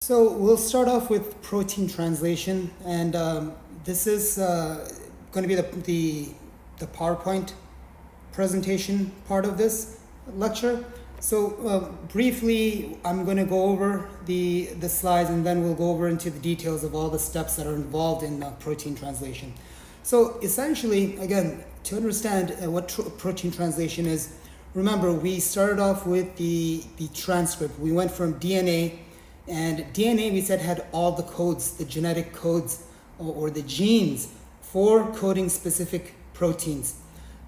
So we'll start off with protein translation, and this is going to be the PowerPoint presentation part of this lecture. So briefly, I'm going to go over the slides, and then we'll go over into the details of all the steps that are involved in protein translation. So essentially, again, to understand what protein translation is, remember we started off with the transcript. We went from DNA. And DNA, we said, had all the codes, the genetic codes or the genes for coding specific proteins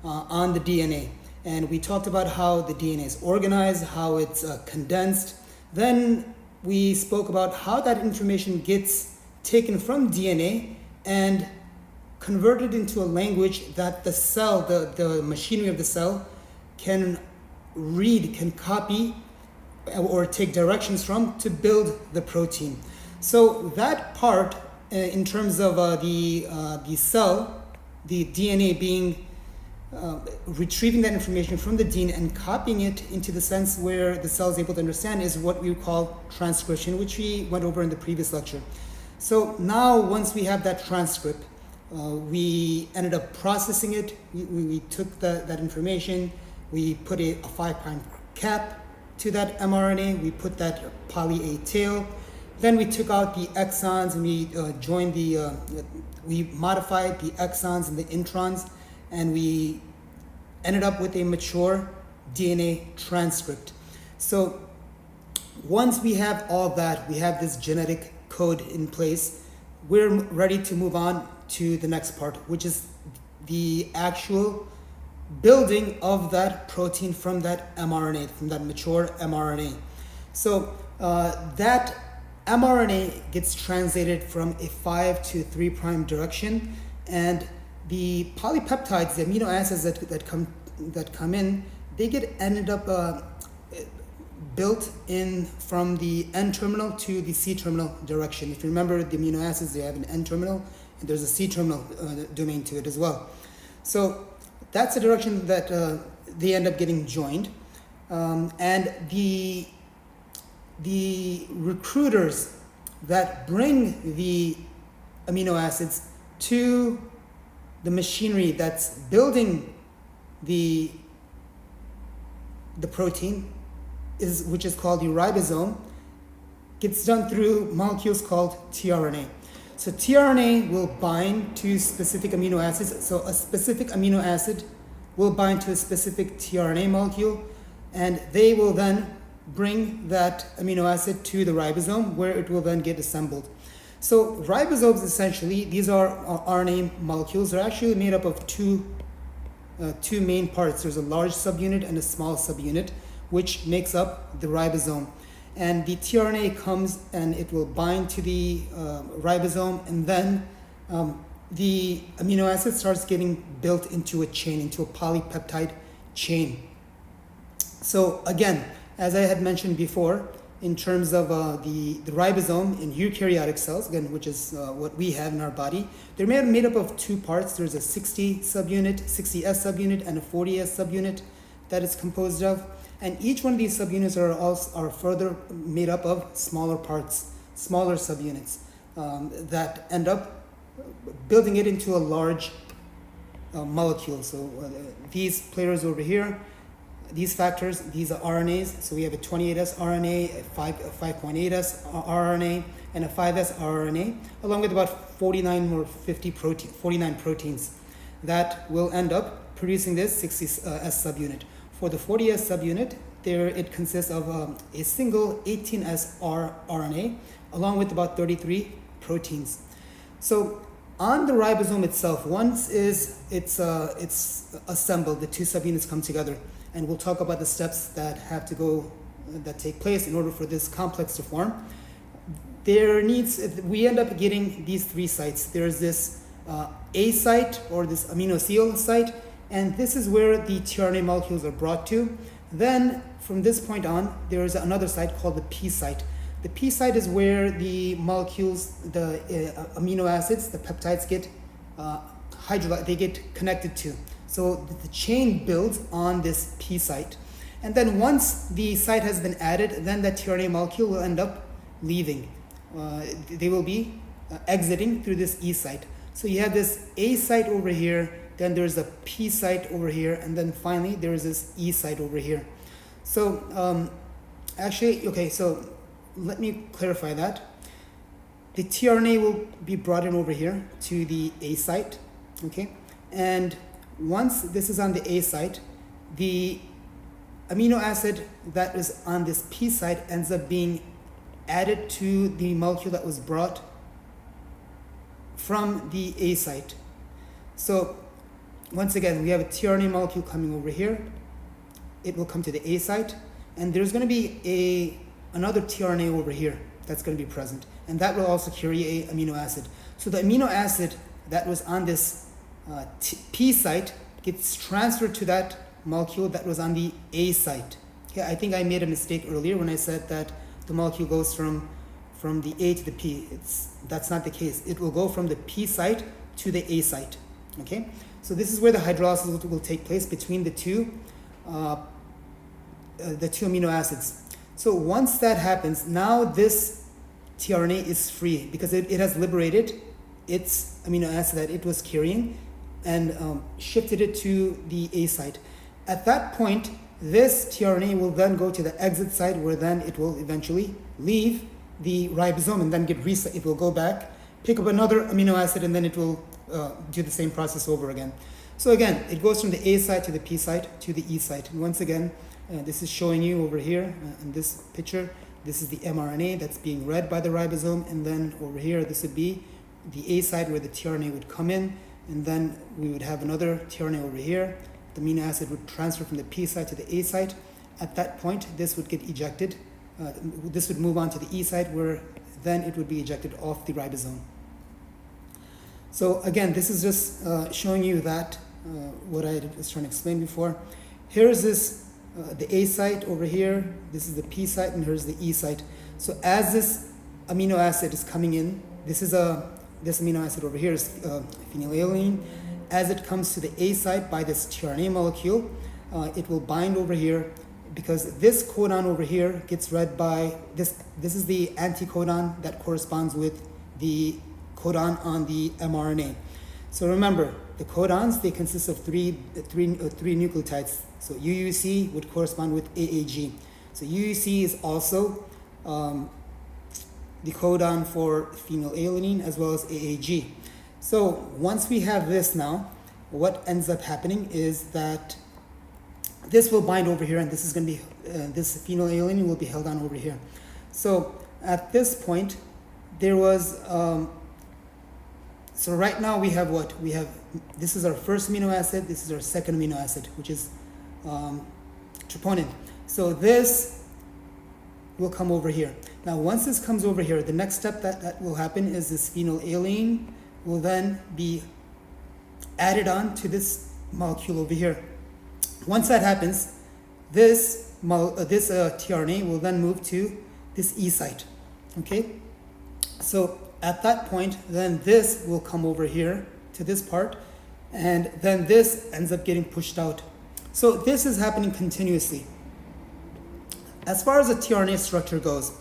on the DNA. And we talked about how the DNA is organized, how it's condensed. Then we spoke about how that information gets taken from DNA and converted into a language that the cell, the machinery of the cell, can read, can copy, or take directions from to build the protein. So that part, in terms of the cell, the DNA being retrieving that information from the DNA and copying it into the sense where the cell is able to understand, is what we call transcription, which we went over in the previous lecture. So now, once we have that transcript, we ended up processing it. We took that information, we put a 5' cap to that mRNA, we put that poly A tail, then we took out the exons and we joined we modified the exons and the introns, and we ended up with a mature DNA transcript. So once we have all that, we have this genetic code in place, we're ready to move on to the next part, which is the actual building of that protein from that mRNA, from that mature mRNA. So that mRNA gets translated from a 5' to 3' direction, and the polypeptides, the amino acids that come in, they get ended up built in from the N-terminal to the C-terminal direction. If you remember, the amino acids, they have an N-terminal, and there's a C-terminal domain to it as well. So that's the direction that they end up getting joined. And the recruiters that bring the amino acids to the machinery that's building the protein, which is called the ribosome, gets done through molecules called tRNA. So tRNA will bind to specific amino acids. So a specific amino acid will bind to a specific tRNA molecule, and they will then bring that amino acid to the ribosome, where it will then get assembled. So ribosomes, essentially, these are RNA molecules. They're actually made up of two main parts. There's a large subunit and a small subunit, which makes up the ribosome. And the tRNA comes and it will bind to the ribosome, and then the amino acid starts getting built into a chain, into a polypeptide chain. So again, as I had mentioned before, in terms of the ribosome in eukaryotic cells, again, which is what we have in our body, they're made up of two parts. There's a 60 subunit, 60S subunit, and a 40S subunit that it's composed of. And each one of these subunits are further made up of smaller parts, smaller subunits that end up building it into a large molecule. So these players over here, these factors, these are RNAs. So we have a 28S RNA, a 5.8S RNA, and a 5S RNA, along with about 49 proteins that will end up producing this 60S subunit. For the 40S subunit, it consists of a single 18S RNA, along with about 33 proteins. So on the ribosome itself, once it's assembled, the two subunits come together, and we'll talk about the steps that take place in order for this complex to form. We end up getting these three sites. There's this A site, or this aminosyl site, and this is where the tRNA molecules are brought to. Then from this point on, there is another site called the P site. The P site is where the molecules, the amino acids, the peptides get they get connected to. So the chain builds on this P site. And then once the site has been added, then that tRNA molecule will end up leaving. they will be exiting through this E site. So you have this A site over here, then there's a P site over here, and then finally there is this E site over here. So actually, okay, so let me clarify that. The tRNA will be brought in over here to the A site, okay? And once this is on the A site, the amino acid that is on this P site ends up being added to the molecule that was brought from the A site. So once again, we have a tRNA molecule coming over here. It will come to the A site, and there's going to be another tRNA over here that's going to be present, and that will also carry a amino acid. So the amino acid that was on this P site gets transferred to that molecule that was on the A site. Okay, I think I made a mistake earlier when I said that the molecule goes from the A to the P. That's not the case. It will go from the P site to the A site. Okay, so this is where the hydrolysis will take place between the two amino acids. So once that happens, now this tRNA is free because it has liberated its amino acid that it was carrying and shifted it to the A site. At that point, this tRNA will then go to the exit site, where then it will eventually leave the ribosome and then get reset. It will go back, pick up another amino acid, and then it will do the same process over again. So again, it goes from the A site to the P site to the E site. And once again, this is showing you over here in this picture, this is the mRNA that's being read by the ribosome, and then over here, this would be the A site where the tRNA would come in, and then we would have another tRNA over here. The amino acid would transfer from the P site to the A site. At that point, this would get ejected. This would move on to the E site, where then it would be ejected off the ribosome. So again, this is just showing you that what I was trying to explain before. Here's this the A site over here. This is the P site, and here's the E site. So as this amino acid is coming in, this amino acid over here is phenylalanine. As it comes to the A site by this tRNA molecule, it will bind over here, because this codon over here gets read by this. This is the anticodon that corresponds with the codon on the mRNA. So remember, the codons, they consist of three nucleotides. So UUC would correspond with AAG. So UUC is also the codon for phenylalanine as well as AAG. So once we have this now, what ends up happening is that this will bind over here, and this is going to be this phenylalanine will be held on over here. So at this point, there was so right now we have what we have. This is our first amino acid. This is our second amino acid, which is troponin. So this will come over here. Now once this comes over here, the next step that will happen is this phenylalanine will then be added on to this molecule over here. Once that happens, this tRNA will then move to this E site. Okay, so at that point, then this will come over here to this part, and then this ends up getting pushed out. So this is happening continuously. As far as the tRNA structure goes,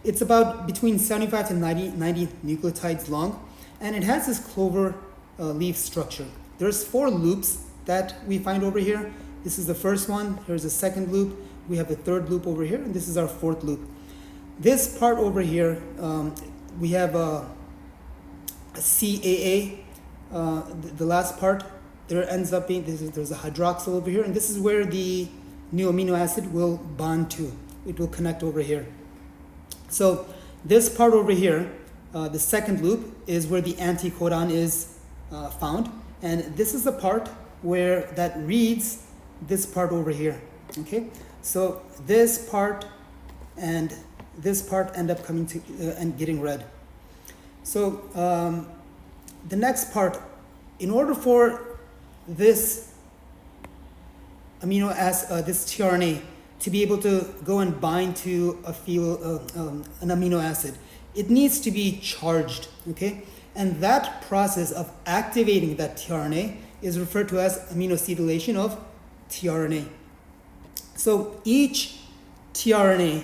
it's about between 75 to 90 nucleotides long, and it has this clover leaf structure. There's 4 loops that we find over here. This is the first one. Here's the second loop. We have the third loop over here, and this is our fourth loop. This part over here, we have a CAA. The last part, there ends up being, there's a hydroxyl over here, and this is where the new amino acid will bond to. It will connect over here. So this part over here, the second loop, is where the anticodon is found, and this is the part where that reads this part over here. Okay, so this part and this part end up coming to and getting read. So the next part, in order for this amino acid, this tRNA, to be able to go and bind to an amino acid, it needs to be charged. Okay, and that process of activating that tRNA is referred to as aminositylation of tRNA. So each tRNA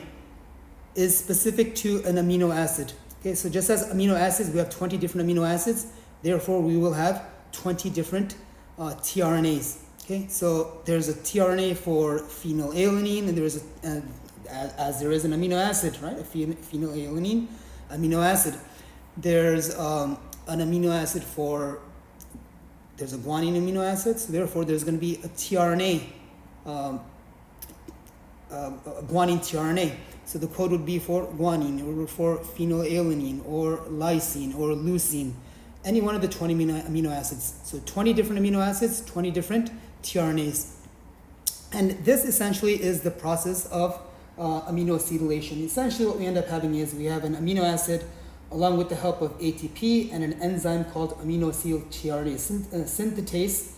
is specific to an amino acid. Okay, so just as amino acids, we have 20 different amino acids. Therefore, we will have 20 different tRNAs. Okay, so there's a tRNA for phenylalanine, and there is as there is an amino acid, right? A phenylalanine amino acid. There's an amino acid there's a guanine amino acid, so therefore there's going to be a tRNA, a guanine tRNA. So the code would be for guanine, or for phenylalanine, or lysine, or leucine, any one of the 20 amino acids. So 20 different amino acids, 20 different tRNAs. And this essentially is the process of amino acetylation. Essentially what we end up having is we have an amino acid along with the help of ATP and an enzyme called aminoacyl synthetase.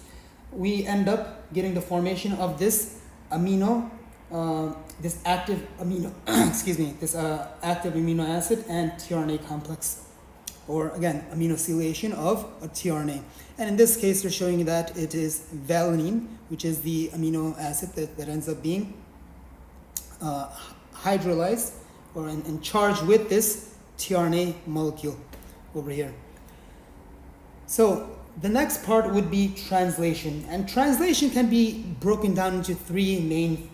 We end up getting the formation of this this active amino, this active amino acid and tRNA complex, or again, aminoacylation of a tRNA. And in this case, they're showing that it is valine, which is the amino acid that ends up being hydrolyzed and charged with this tRNA molecule over here. So the next part would be translation, and translation can be broken down into three main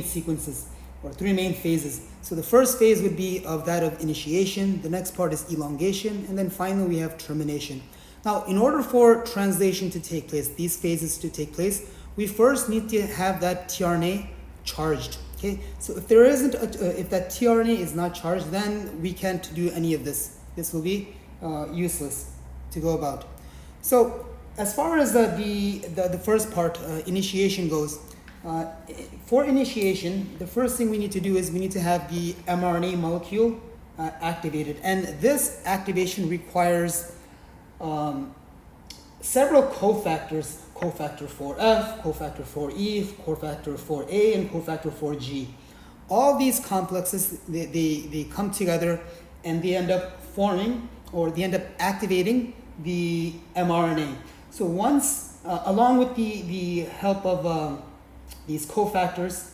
sequences, or three main phases. So the first phase would be of that of initiation, the next part is elongation, and then finally we have termination. Now, in order for translation to take place, these phases to take place, we first need to have that tRNA charged. Okay, so if there isn't, if that tRNA is not charged, then we can't do any of this. This will be useless to go about. So as far as the first part, initiation goes, for initiation, the first thing we need to do is we need to have the mRNA molecule activated, and this activation requires several cofactors: cofactor 4F, cofactor 4E, cofactor 4A, and cofactor 4G. All these complexes, they come together and they end up forming, or they end up activating the mRNA. So once, along with the help of these cofactors,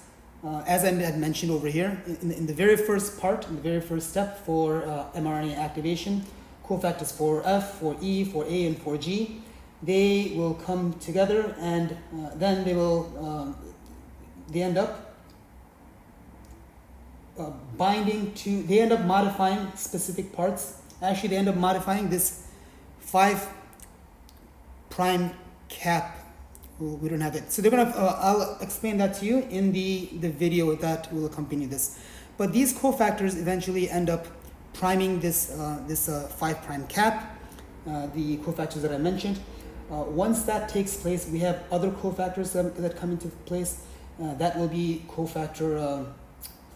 as I had mentioned over here, in the very first part, in the very first step for mRNA activation, cofactors 4F, 4E, 4A, and 4G, they will come together, and then they end up they end up modifying specific parts. Actually, they end up modifying this 5' cap. We don't have it. So they're gonna, I'll explain that to you in the video that will accompany this. But these cofactors eventually end up priming this 5' cap, the cofactors that I mentioned. Once that takes place, we have other cofactors that come into place. That will be cofactor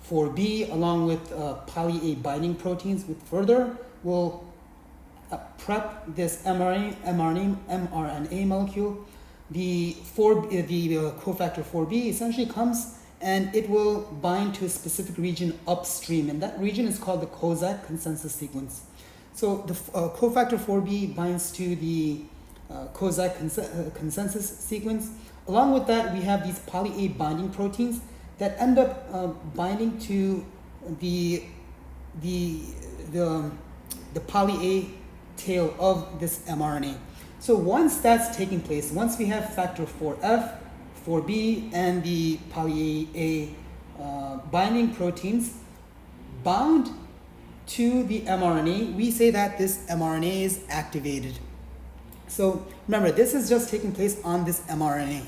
4B, along with poly A binding proteins, which further will prep this mRNA molecule. The cofactor 4B essentially comes and it will bind to a specific region upstream, and that region is called the Kozak consensus sequence. So the cofactor 4B binds to the Kozak consensus sequence. Along with that, we have these poly A binding proteins that end up binding to the poly A tail of this mRNA. So once that's taking place, once we have factor 4F, 4B, and the poly A binding proteins bound to the mRNA, we say that this mRNA is activated. So remember, this is just taking place on this mRNA.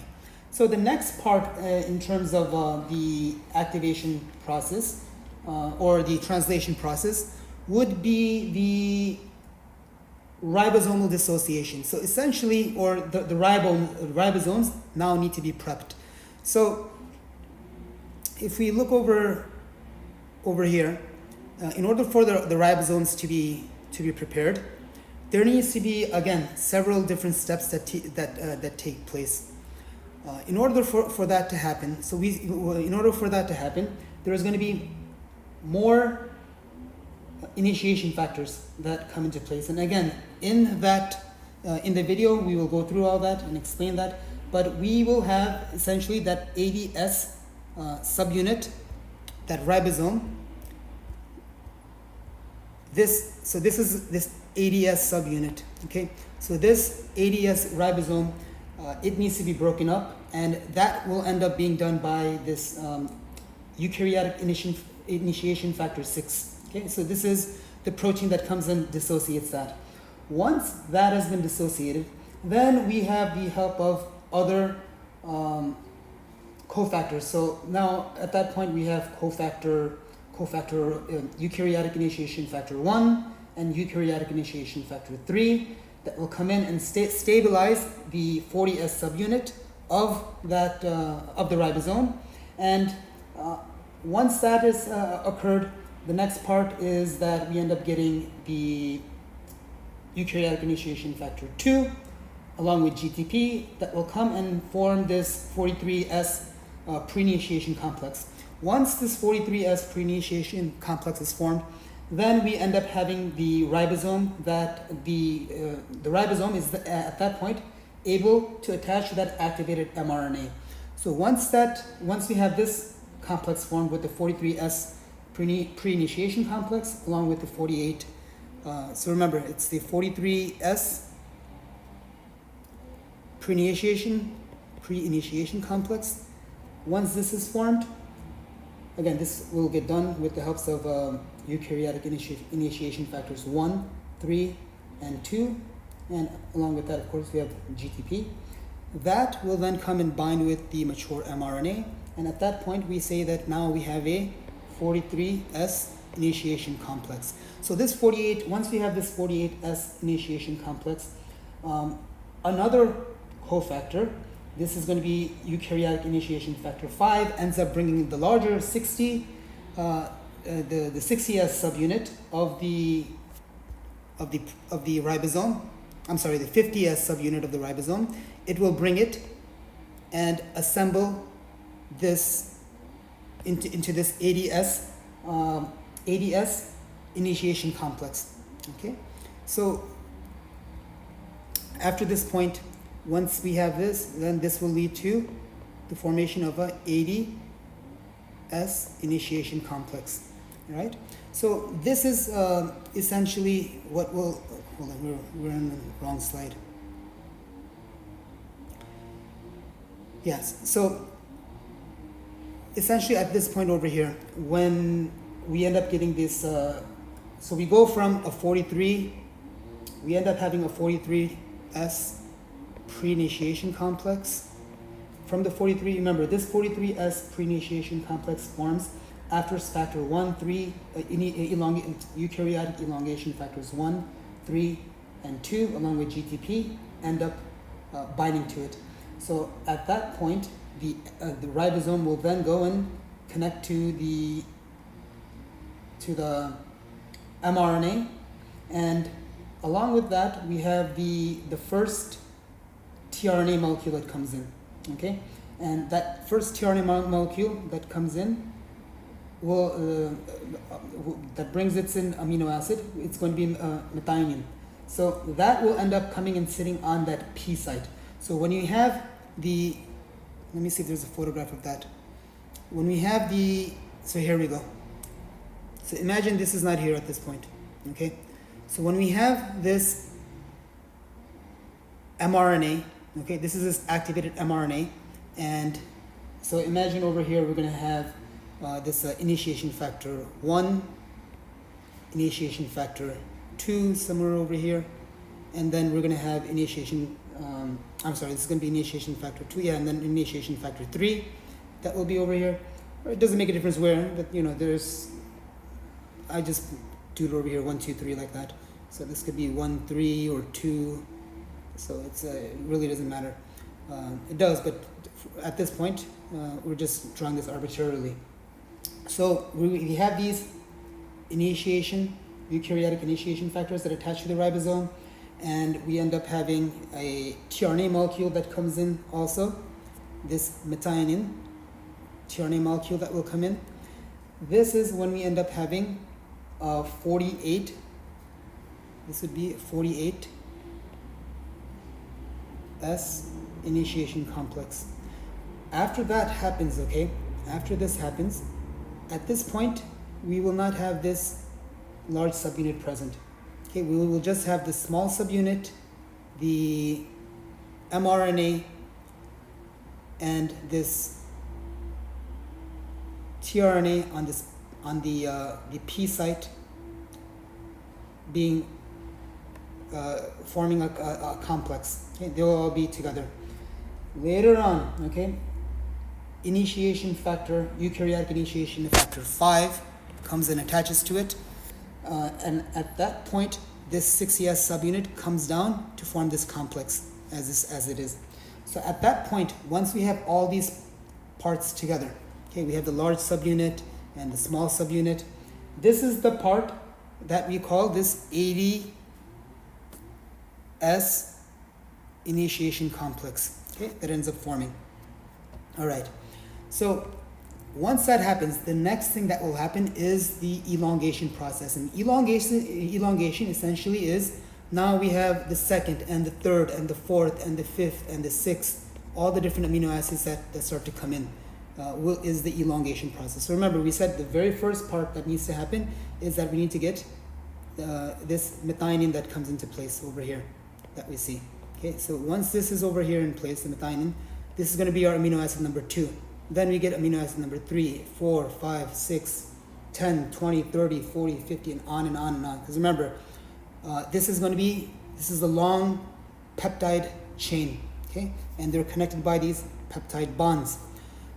So the next part in terms of the activation process or the translation process would be the ribosomal dissociation. So essentially, or the ribosomes now need to be prepped. So if we look over here, in order for the ribosomes to be prepared, there needs to be, again, several different steps that take place. In order for that to happen, there is going to be more initiation factors that come into place. And again, in the video, we will go through all that and explain that. But we will have essentially that ADS subunit, that ribosome, this is this ADS subunit, okay? So this ADS ribosome, it needs to be broken up, and that will end up being done by this eukaryotic initiation factor 6, okay? So this is the protein that comes and dissociates that. Once that has been dissociated, then we have the help of other cofactors. So now at that point we have cofactor eukaryotic initiation factor 1 and eukaryotic initiation factor 3 that will come in and stabilize the 40S subunit of that of the ribosome. And once that is occurred, the next part is that we end up getting the eukaryotic initiation factor 2 along with GTP that will come and form this 43S pre-initiation complex. Once this 43S pre-initiation complex is formed, then we end up having the ribosome that the ribosome is at that point able to attach to that activated mRNA. So once we have this complex formed with the 43S pre-initiation complex along with the 48, so remember it's the 43S pre-initiation complex. Once this is formed, again, this will get done with the helps of eukaryotic initiation factors 1, 3, and 2. And along with that, of course, we have GTP. That will then come and bind with the mature mRNA. And at that point, we say that now we have a 43S initiation complex. So this 48, once we have this 48S initiation complex, another cofactor, this is going to be eukaryotic initiation factor 5, ends up bringing the larger 60, the 60S subunit of the ribosome. I'm sorry, the 50S subunit of the ribosome. It will bring it and assemble this into this ADS initiation complex. Okay, so after this point, once we have this, then this will lead to the formation of a ADS initiation complex. All right. So this is essentially what will. Hold on, we're on the wrong slide. Yes. So essentially, at this point over here, when we end up getting this, so we go from a 43, we end up having a 43S pre-initiation complex. From the 43, remember this 43S pre-initiation complex forms after factor 1, 3, eukaryotic elongation factors 1, 3, and 2 along with GTP end up binding to it. So at that point, the ribosome will then go and connect to the mRNA, and along with that we have the first tRNA molecule that comes in. Okay, and that first tRNA molecule that comes in will that brings its in amino acid. It's going to be methionine. So that will end up coming and sitting on that P site. So when you have the, let me see if there's a photograph of that. When we have so here we go. So imagine this is not here at this point. Okay, so when we have this mRNA, okay, this is this activated mRNA, and so imagine over here we're going to have this initiation factor 1, initiation factor 2 somewhere over here, and then we're going to have initiation, this is going to be initiation factor 2, yeah, and then initiation factor 3, that will be over here. It doesn't make a difference where, but I just do it over here, 1, 2, 3 like that. So this could be 1, 3 or 2, so it really doesn't matter. It does, but at this point, we're just drawing this arbitrarily. So we have these eukaryotic initiation factors that attach to the ribosome, and we end up having a tRNA molecule that comes in also, this methionine tRNA molecule that will come in. This is when we end up having 48, this would be 48S initiation complex. After that happens, okay, after this happens, at this point we will not have this large subunit present. Okay, we will just have the small subunit, the mRNA, and this tRNA on the P site being forming a complex. Okay, they will all be together. Later on, okay, initiation factor, eukaryotic initiation factor 5 comes and attaches to it, and at that point, this 6Es subunit comes down to form this complex as it is. So at that point, once we have all these parts together, okay, we have the large subunit and the small subunit. This is the part that we call this 80S initiation complex, okay, that ends up forming. All right, so once that happens, the next thing that will happen is the elongation process. And elongation essentially is, now we have the second and the third and the fourth and the fifth and the sixth, all the different amino acids that start to come in, is the elongation process. So remember, we said the very first part that needs to happen is that we need to get this methionine that comes into place over here that we see. Okay, so once this is over here in place, the methionine, this is going to be our amino acid number 2. Then we get amino acid number 3, 4, 5, 6, 10, 20, 30, 40, 50, and on and on and on. Because remember, this is the long peptide chain, okay? And they're connected by these peptide bonds.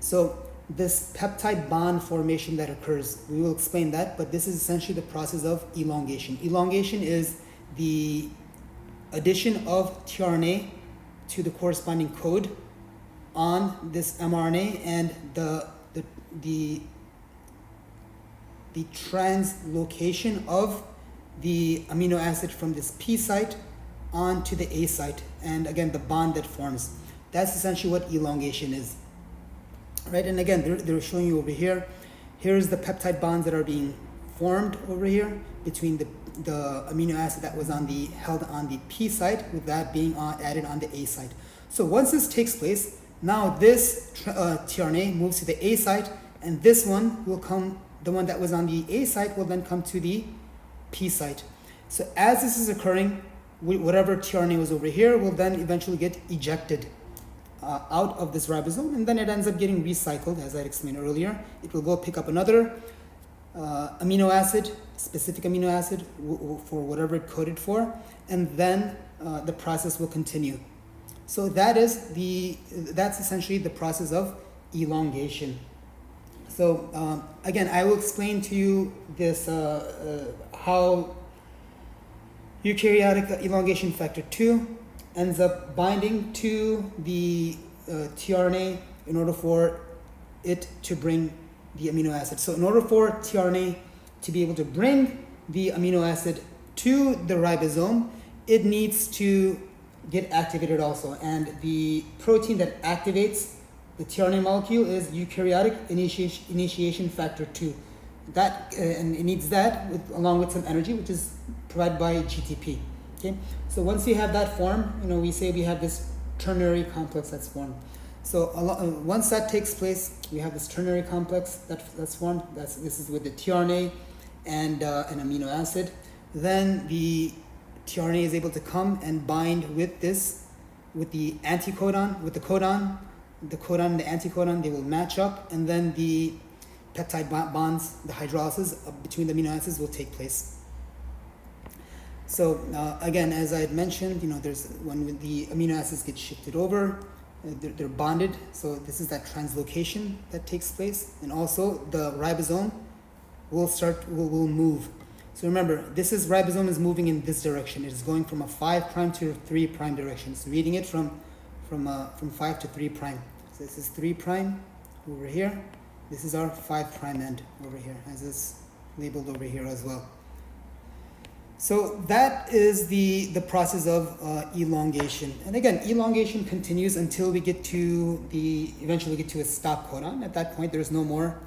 So this peptide bond formation that occurs, we will explain that, but this is essentially the process of elongation. Elongation is the addition of tRNA to the corresponding code on this mRNA, and the translocation of the amino acid from this P site onto the A site, and again the bond that forms. That's essentially what elongation is. Right, and again they're showing you over here. Here's the peptide bonds that are being formed over here between the amino acid that was held on the P site, with that being added on the A site. So once this takes place, now this tRNA moves to the A site, and this one will come, the one that was on the A site will then come to the P site. So as this is occurring, whatever tRNA was over here will then eventually get ejected out of this ribosome, and then it ends up getting recycled, as I explained earlier. It will go pick up another amino acid, specific amino acid for whatever it coded for, and then the process will continue. So that's essentially the process of elongation. So again, I will explain to you this how eukaryotic elongation factor 2 ends up binding to the tRNA in order for it to bring the amino acid. So in order for tRNA to be able to bring the amino acid to the ribosome, it needs to get activated also. And the protein that activates the tRNA molecule is eukaryotic initiation factor 2. That and it needs that along with some energy, which is provided by GTP. Okay, so once you have that form, we say we have this ternary complex that's formed. So once that takes place, we have this ternary complex that's formed. This is with the tRNA and an amino acid. Then the tRNA is able to come and bind with the anticodon, with the codon and the anticodon, they will match up, and then the peptide bonds, the hydrolysis between the amino acids will take place. So again, as I had mentioned, there's when the amino acids get shifted over, they're bonded. So this is that translocation that takes place, and also the ribosome will move. So remember, ribosome is moving in this direction. It is going from a 5' to a 3' direction. So reading it from 5 to 3'. So this is 3' over here. This is our 5' end over here, as is labeled over here as well. So that is the process of elongation. And again, elongation continues until we eventually get to a stop codon. At that point, there's no more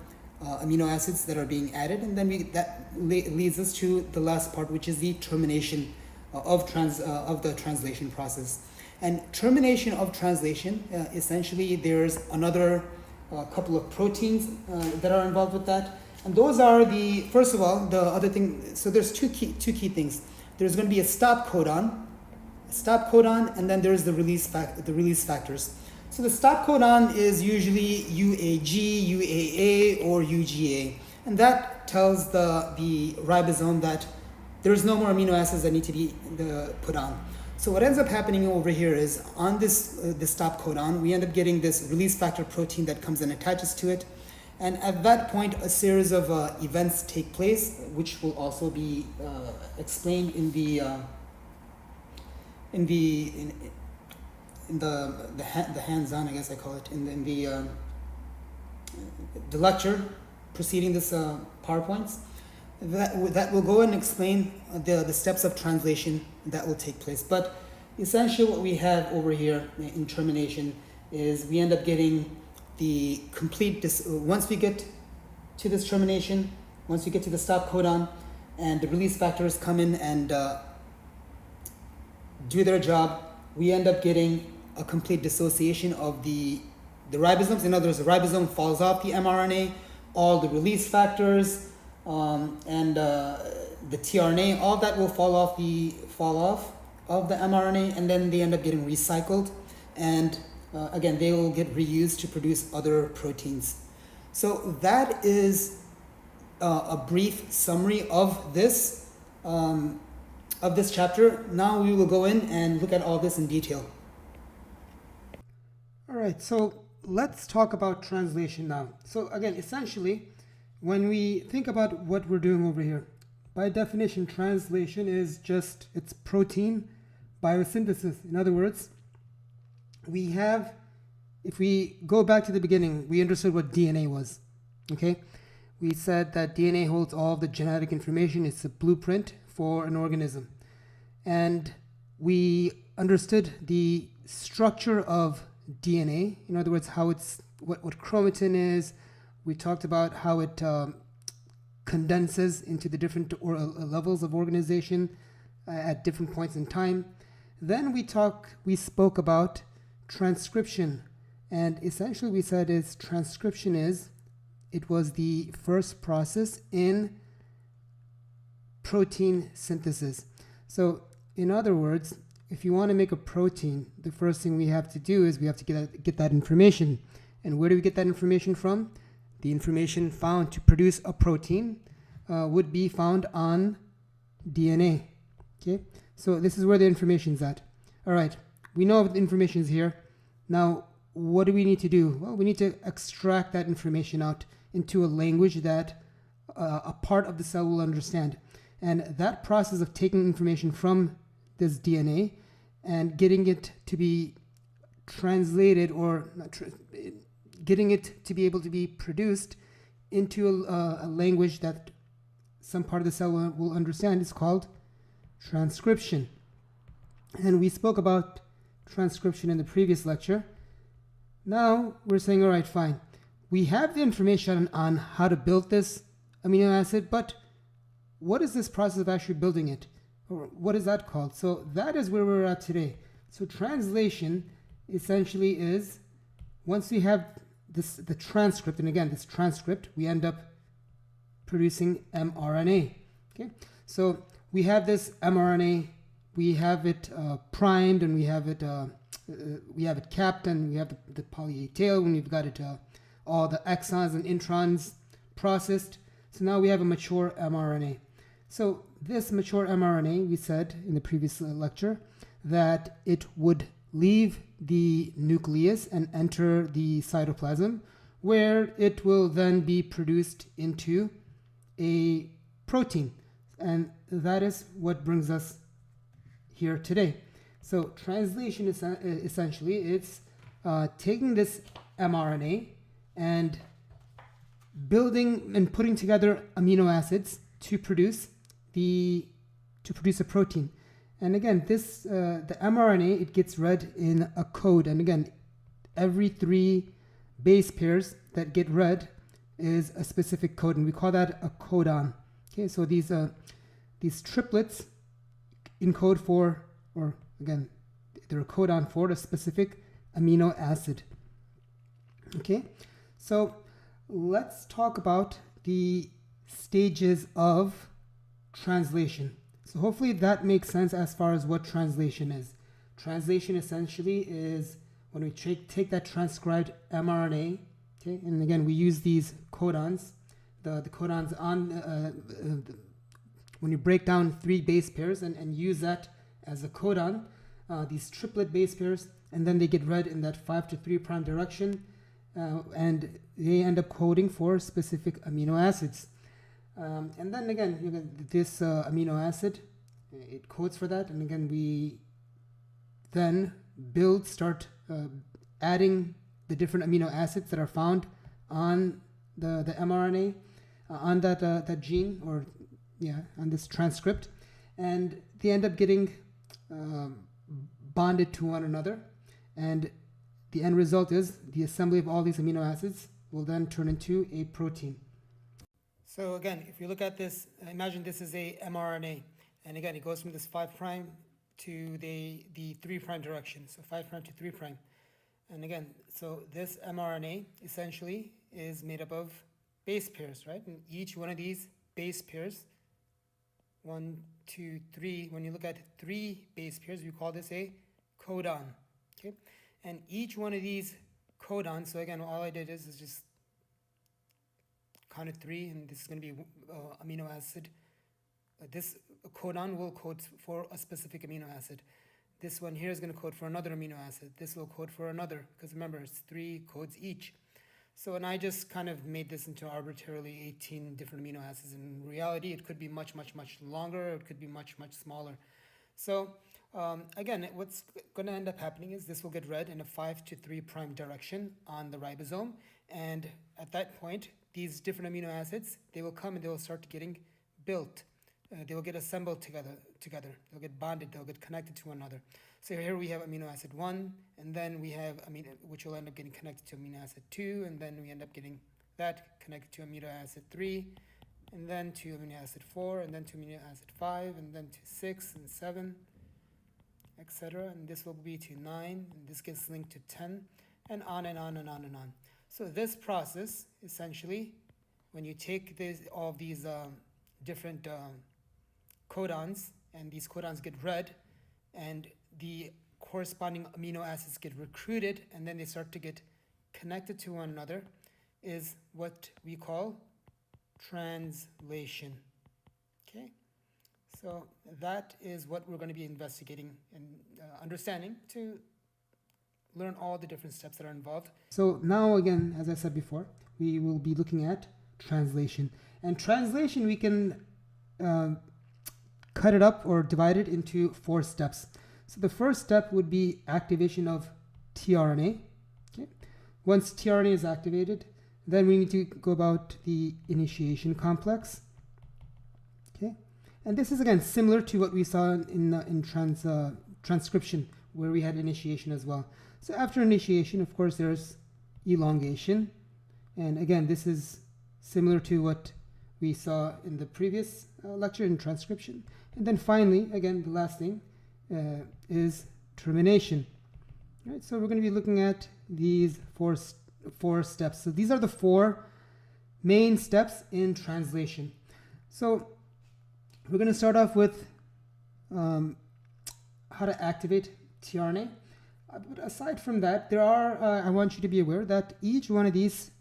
amino acids that are being added, and then that leads us to the last part, which is the termination of the translation process. And termination of translation, essentially, there's another couple of proteins that are involved with that, And those are the, first of all, the other thing, so there's two key things. There's going to be a stop codon, and then there's the release factors. So the stop codon is usually UAG, UAA, or UGA, and that tells the ribosome that there's no more amino acids that need to be put on. So what ends up happening over here is on this stop codon, we end up getting this release factor protein that comes and attaches to it, and at that point, a series of events take place, which will also be explained in the hands-on, I guess I call it, in the lecture preceding this PowerPoints. That will go and explain the steps of translation that will take place. But essentially what we have over here in termination is we end up getting the complete, once we get to this termination, once we get to the stop codon and the release factors come in and do their job, we end up getting a complete dissociation of the ribosomes. In other words, the ribosome falls off the mRNA, all the release factors, and the tRNA, all that will fall off of the mRNA, and then they end up getting recycled, and again, they will get reused to produce other proteins. So that is a brief summary of this chapter. Now we will go in and look at all this in detail. All right, so let's talk about translation now. So again, essentially, when we think about what we're doing over here, by definition, translation is just, it's protein biosynthesis. In other words, we have, if we go back to the beginning, we understood what DNA was, okay? We said that DNA holds all of the genetic information. It's a blueprint for an organism. And we understood the structure of DNA, in other words, how it's, what chromatin is. We talked about how it condenses into the different levels of organization at different points in time. Then we spoke about transcription, and essentially we said it was the first process in protein synthesis. So in other words, if you want to make a protein, the first thing we have to do is we have to get that information. And where do we get that information from? The information found to produce a protein would be found on DNA. Okay, so this is where the information is at. All right, we know the information is here. Now, what do we need to do? Well, we need to extract that information out into a language that a part of the cell will understand. And that process of taking information from this DNA and getting it to be translated, or getting it to be able to be produced into a language that some part of the cell will understand is called transcription. And we spoke about transcription in the previous lecture. Now we're saying, all right, fine. We have the information on how to build this amino acid, but what is this process of actually building it? Or what is that called? So that is where we're at today. So translation essentially is, once we have the transcript, and again, this transcript, we end up producing mRNA. Okay, so we have this mRNA, we have it primed, and we have it capped, and we have the poly A tail, and we've got it all the exons and introns processed. So now we have a mature mRNA. So this mature mRNA, we said in the previous lecture that it would leave the nucleus and enter the cytoplasm, where it will then be produced into a protein. And that is what brings us here today. So translation is essentially, it's taking this mRNA and building and putting together amino acids to produce a protein. And again, this the mRNA, it gets read in a code. And again, every 3 base pairs that get read is a specific code, and we call that a codon. Okay, so these triplets encode for, or again, they're a codon for a specific amino acid. Okay, so let's talk about the stages of translation. So hopefully that makes sense as far as what translation is. Translation essentially is when we take that transcribed mRNA, okay, and again we use these codons, the codons on when you break down 3 base pairs and use that as a codon, these triplet base pairs, and then they get read in that 5 to 3 prime direction, and they end up coding for specific amino acids. And then again, this amino acid, it codes for that, and again we then start adding the different amino acids that are found on the mRNA, on that gene, or on this transcript, and they end up getting bonded to one another, and the end result is the assembly of all these amino acids will then turn into a protein. So again, if you look at this, imagine this is a mRNA, and again it goes from this 5 prime to the 3 prime direction, so 5 prime to 3 prime. And again, so this mRNA essentially is made up of base pairs, right? And each one of these base pairs, 1, 2, 3, when you look at 3 base pairs, we call this a codon, okay? And each one of these codons, so again, all I did is just counted 3, and this is going to be amino acid. This codon will code for a specific amino acid. This one here is going to code for another amino acid. This will code for another, because remember, it's 3 codes each. So, and I just kind of made this into arbitrarily 18 different amino acids. In reality, it could be much, much, much longer. It could be much, much smaller. So, again, what's going to end up happening is this will get read in a 5 to 3 prime direction on the ribosome. And at that point, these different amino acids, they will come and they will start getting built. They will get assembled together. They'll get bonded. They'll get connected to one another. So here we have amino acid 1, and then we have which will end up getting connected to amino acid 2, and then we end up getting that connected to amino acid 3, and then to amino acid 4, and then to amino acid 5, and then to 6 and 7, etc. And this will be to 9, and this gets linked to 10, and on and on and on and on. So this process, essentially, when you take all of these different codons, and these codons get read, and the corresponding amino acids get recruited, and then they start to get connected to one another, is what we call translation. Okay, so that is what we're going to be investigating and understanding to learn all the different steps that are involved. So now again, as I said before, we will be looking at translation. And translation, we can cut it up or divide it into 4 steps. So the first step would be activation of tRNA. Okay. Once tRNA is activated, then we need to go about the initiation complex. Okay. And this is again similar to what we saw in transcription, where we had initiation as well. So after initiation, of course, there's elongation. And again, this is similar to what we saw in the previous lecture in transcription. And then finally, again, the last thing is termination. All right, so we're going to be looking at these four steps. So these are the 4 main steps in translation. So we're going to start off with how to activate tRNA. But aside from that, there are, I want you to be aware that each one of these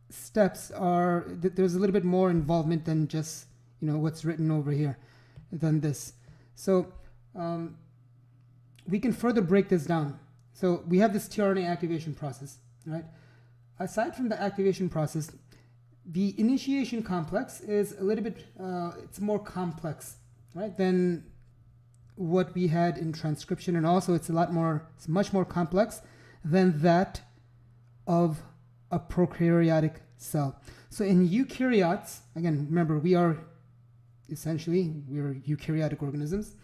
steps there's a little bit more involvement than just what's written over here than this. So we can further break this down. So we have this tRNA activation process, right? Aside from the activation process, the initiation complex is a little bit it's more complex, right, than what we had in transcription, and also it's much more complex than that of a prokaryotic cell. So in eukaryotes, again, remember, we're eukaryotic organisms.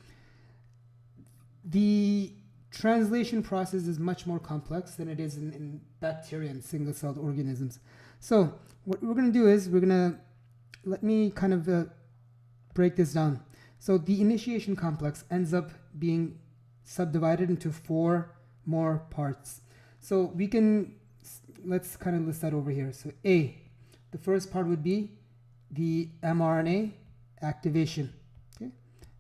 The translation process is much more complex than it is in bacteria and single-celled organisms. So what we're going to do is let me kind of break this down. So the initiation complex ends up being subdivided into 4 more parts. So let's kind of list that over here. So A, the first part would be the mRNA activation. Okay,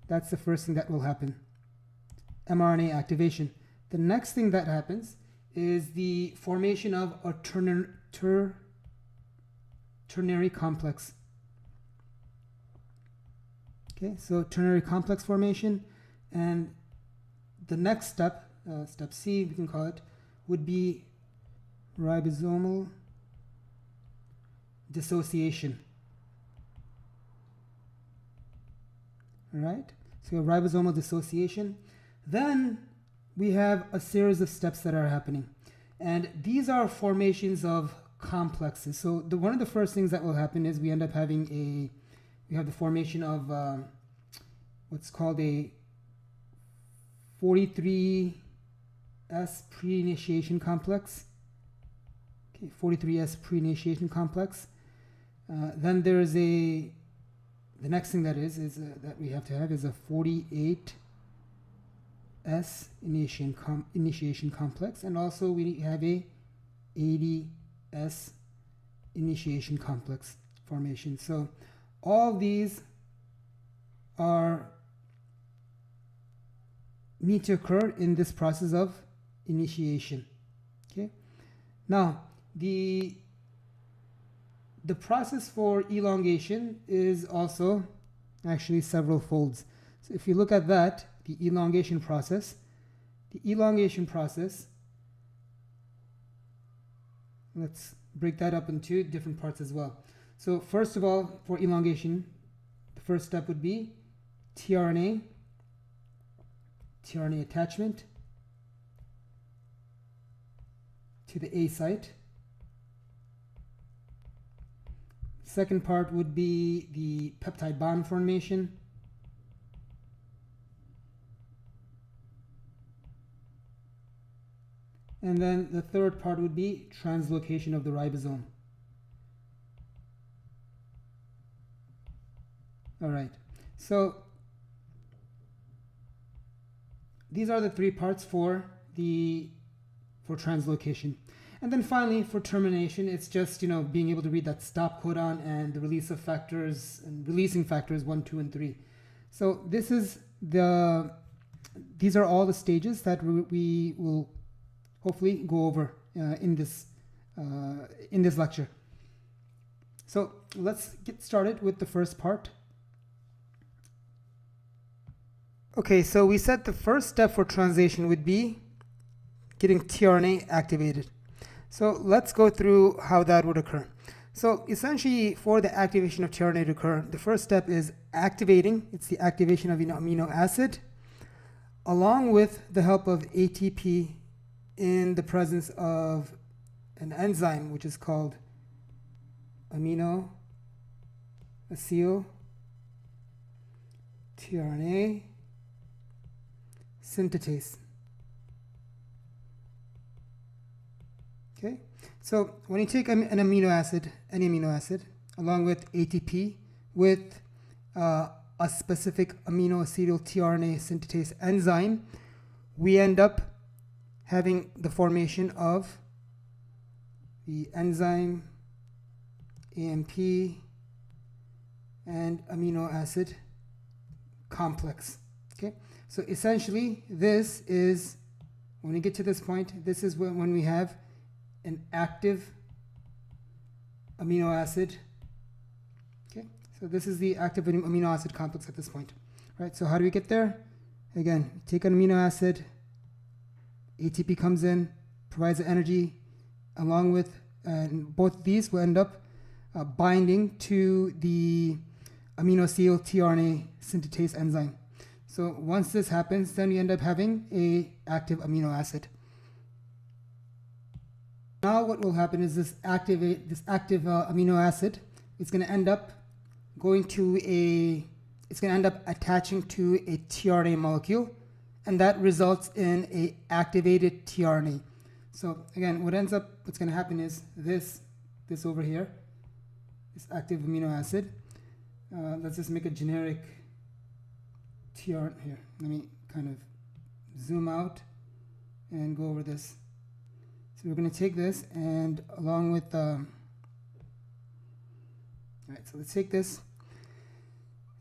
that's the first thing that will happen, mRNA activation. The next thing that happens is the formation of a ternary complex. Okay, so ternary complex formation, and the next step, step C, we can call it, would be ribosomal dissociation. All right, so ribosomal dissociation. Then we have a series of steps that are happening, and these are formations of complexes. So one of the first things that will happen is we end up having we have the formation of what's called a 43S pre-initiation complex. Okay, 43S pre-initiation complex. Then there is the next thing that that we have to have is a 48S initiation complex, and also we have a 80S initiation complex formation. So all these need to occur in this process of initiation. Okay. Now the process for elongation is also actually several folds. So if you look at that, the elongation process, let's break that up into different parts as well. So first of all, for elongation, the first step would be tRNA attachment to the A site. Second part would be the peptide bond formation. And then the third part would be translocation of the ribosome. All right, so these are the three parts for translocation. And then finally, for termination, it's just, being able to read that stop codon and the release of factors and releasing factors 1, 2, and 3. So these are all the stages that we will hopefully go over in this lecture. So let's get started with the first part. Okay, so we said the first step for translation would be getting tRNA activated. So let's go through how that would occur. So essentially, for the activation of tRNA to occur, the first step is activating. It's the activation of an amino acid, along with the help of ATP in the presence of an enzyme, which is called amino acyl tRNA synthetase. Okay, so when you take an amino acid, any amino acid, along with ATP with a specific amino acyl tRNA synthetase enzyme, we end up having the formation of the enzyme, AMP, and amino acid complex. Okay, so essentially this is, when we get to this point, this is when we have an active amino acid. Okay, so this is the active amino acid complex at this point. Right, so how do we get there? Again, take an amino acid, ATP comes in, provides the energy, along with, and both these will end up binding to the amino acyl tRNA synthetase enzyme. So once this happens, then we end up having a active amino acid. Now what will happen is this active amino acid is going to end up attaching to a tRNA molecule, and that results in a activated tRNA. So again, what's going to happen is this over here, this active amino acid. Let's just make a generic tRNA here. Let me kind of zoom out and go over this. So we're going to take this, and along with All right, so let's take this,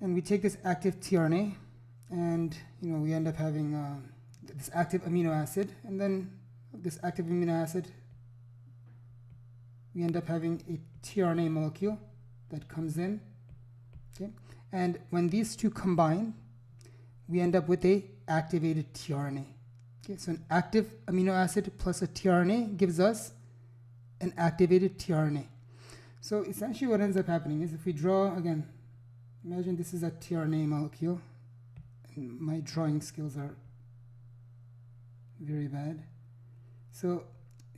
and we take this active tRNA, and we end up having this active amino acid, and then this active amino acid, we end up having a tRNA molecule that comes in. Okay, and when these two combine, we end up with a activated tRNA. Okay, so an active amino acid plus a tRNA gives us an activated tRNA. So essentially what ends up happening is, if we draw again, imagine this is a tRNA molecule, and my drawing skills are very bad. So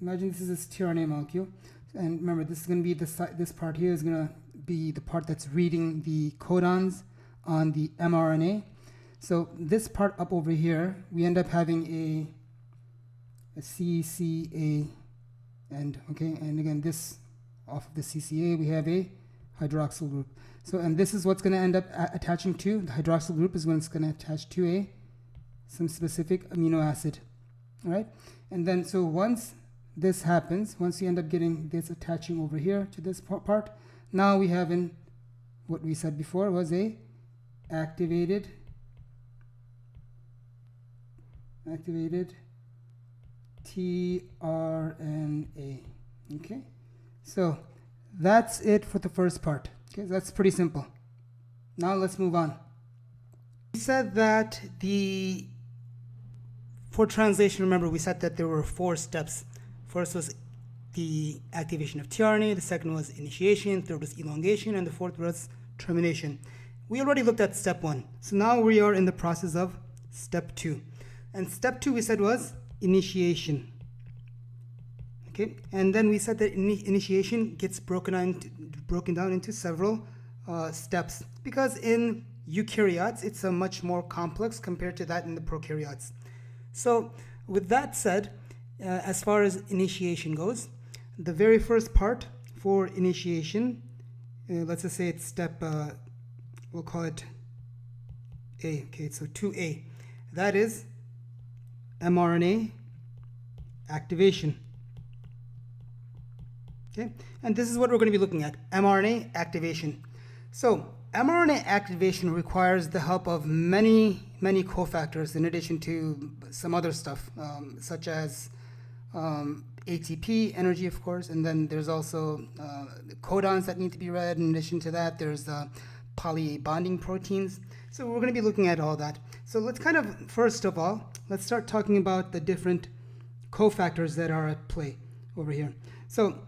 imagine this is this tRNA molecule, and remember, this is going to be this part here is going to be the part that's reading the codons on the mRNA. So this part up over here, we end up having a CCA end, okay, and again this off of the CCA we have a hydroxyl group. So, and this is what's going to end up attaching to, the hydroxyl group is what's going to attach to some specific amino acid. All right, and then so once this happens, once you end up getting this attaching over here to this part, now we have what we said before was a activated tRNA. Okay, so that's it for the first part. Okay, that's pretty simple. Now let's move on. We said that for translation, remember we said that there were 4 steps. First was the activation of tRNA, the second was initiation, third was elongation, and the fourth was termination. We already looked at step 1. So now we are in the process of step 2. And step 2 we said was initiation. Okay, and then we said that initiation gets broken down into several steps, because in eukaryotes it's a much more complex compared to that in the prokaryotes. So with that said, as far as initiation goes, the very first part for initiation, let's just say it's step, we'll call it A. Okay, so 2A. That is mRNA activation. Okay, and this is what we're going to be looking at, mRNA activation. So mRNA activation requires the help of many cofactors in addition to some other stuff, such as ATP, energy of course, and then there's also codons that need to be read. In addition to that, there's poly bonding proteins. So we're going to be looking at all that. So let's kind of, first of all, let's start talking about the different cofactors that are at play over here. So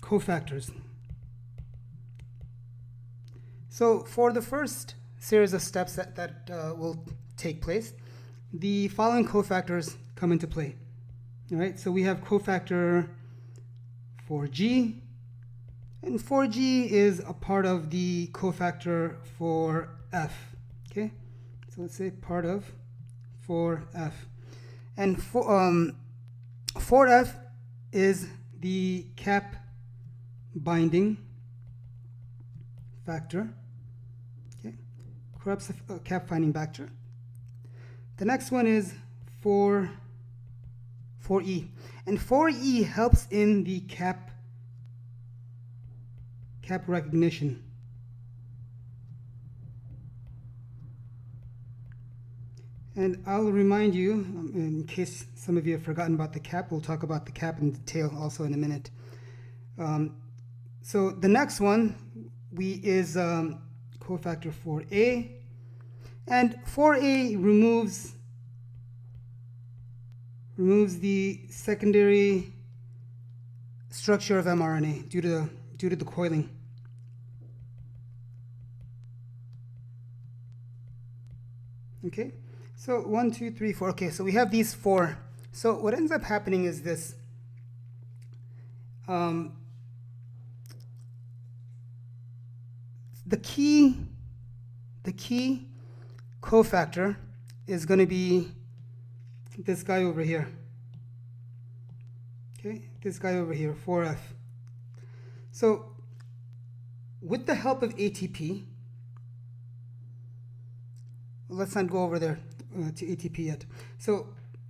cofactors. So for the first series of steps that will take place, the following cofactors come into play. All right, so we have cofactor 4G, and 4G is a part of the cofactor 4F. Okay, so let's say part of 4F, and 4F is the cap binding factor. Okay, corrupts the cap binding factor. The next one is 4E, and 4E helps in the cap recognition. And I'll remind you, in case some of you have forgotten about the cap, we'll talk about the cap in detail also in a minute. So the next one is cofactor 4A, and 4A removes the secondary structure of mRNA due to the coiling. Okay, so 1, 2, 3, 4. Okay, so we have these 4. So what ends up happening is this. The key cofactor is going to be this guy over here. Okay, this guy over here, 4F. So with the help of ATP, let's not go over there to ATP yet. So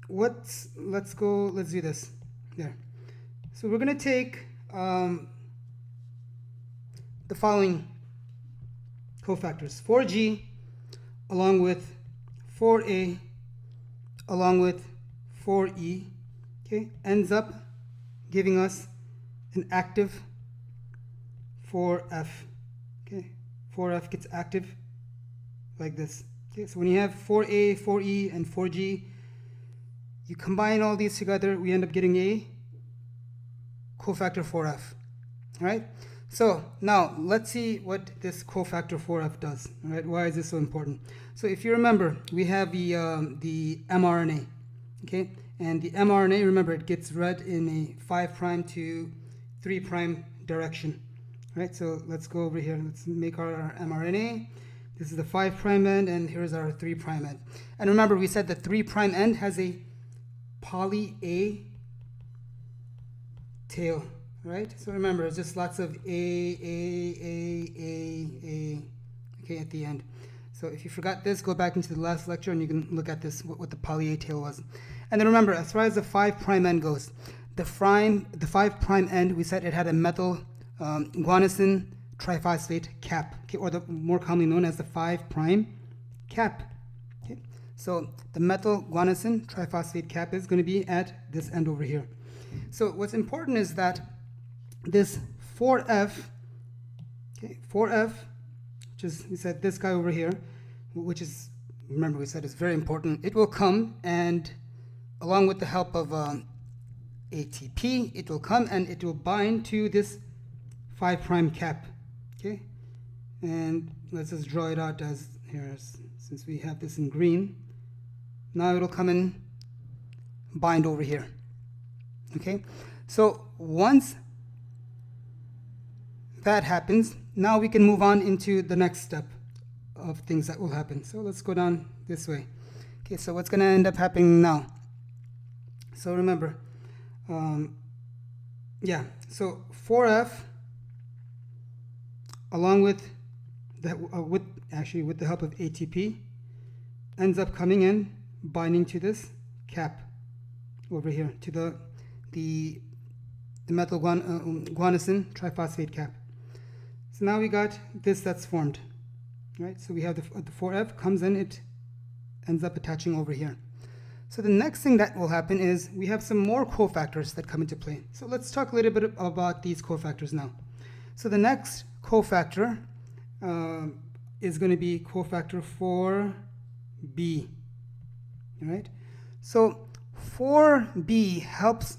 let's do this there. So we're going to take the following cofactors: 4G along with 4A along with 4E, okay, ends up giving us an active 4F. Okay, 4F gets active like this. Okay, so when you have 4A, 4E, and 4G, you combine all these together, we end up getting a cofactor 4F. All right. So now let's see what this cofactor 4F does. All right. Why is this so important? So if you remember, we have the mRNA. Okay, and the mRNA, remember, it gets read in a 5' to 3' direction. All right. So let's go over here. Let's make our mRNA. This is the 5' end, and here's our 3' end. And remember, we said the 3' end has a poly A tail, right? So remember, it's just lots of A, okay, at the end. So if you forgot this, go back into the last lecture and you can look at this, what the poly A tail was. And then remember, as far as the 5' end goes, the 5' end, we said it had a methyl guanosine triphosphate cap, okay, or the more commonly known as the 5' cap. Okay, so the methyl guanosine triphosphate cap is going to be at this end over here. So what's important is that this 4F, okay, 4F, which is, we said this guy over here, which is, remember we said is very important, it will come and along with the help of ATP, it will come and it will bind to this 5' cap. Okay, and let's just draw it out as here, since we have this in green. Now it'll come and bind over here. Okay, so once that happens, now we can move on into the next step of things that will happen. So let's go down this way. Okay, so what's going to end up happening now? So remember, so 4F along with the help of ATP ends up coming in, binding to this cap over here, to the methyl guanosine triphosphate cap. So now we got this that's formed, right? So we have the 4F comes in, it ends up attaching over here. So the next thing that will happen is we have some more cofactors that come into play. So let's talk a little bit about these cofactors now. So the next cofactor is going to be cofactor 4B. All right. So 4B helps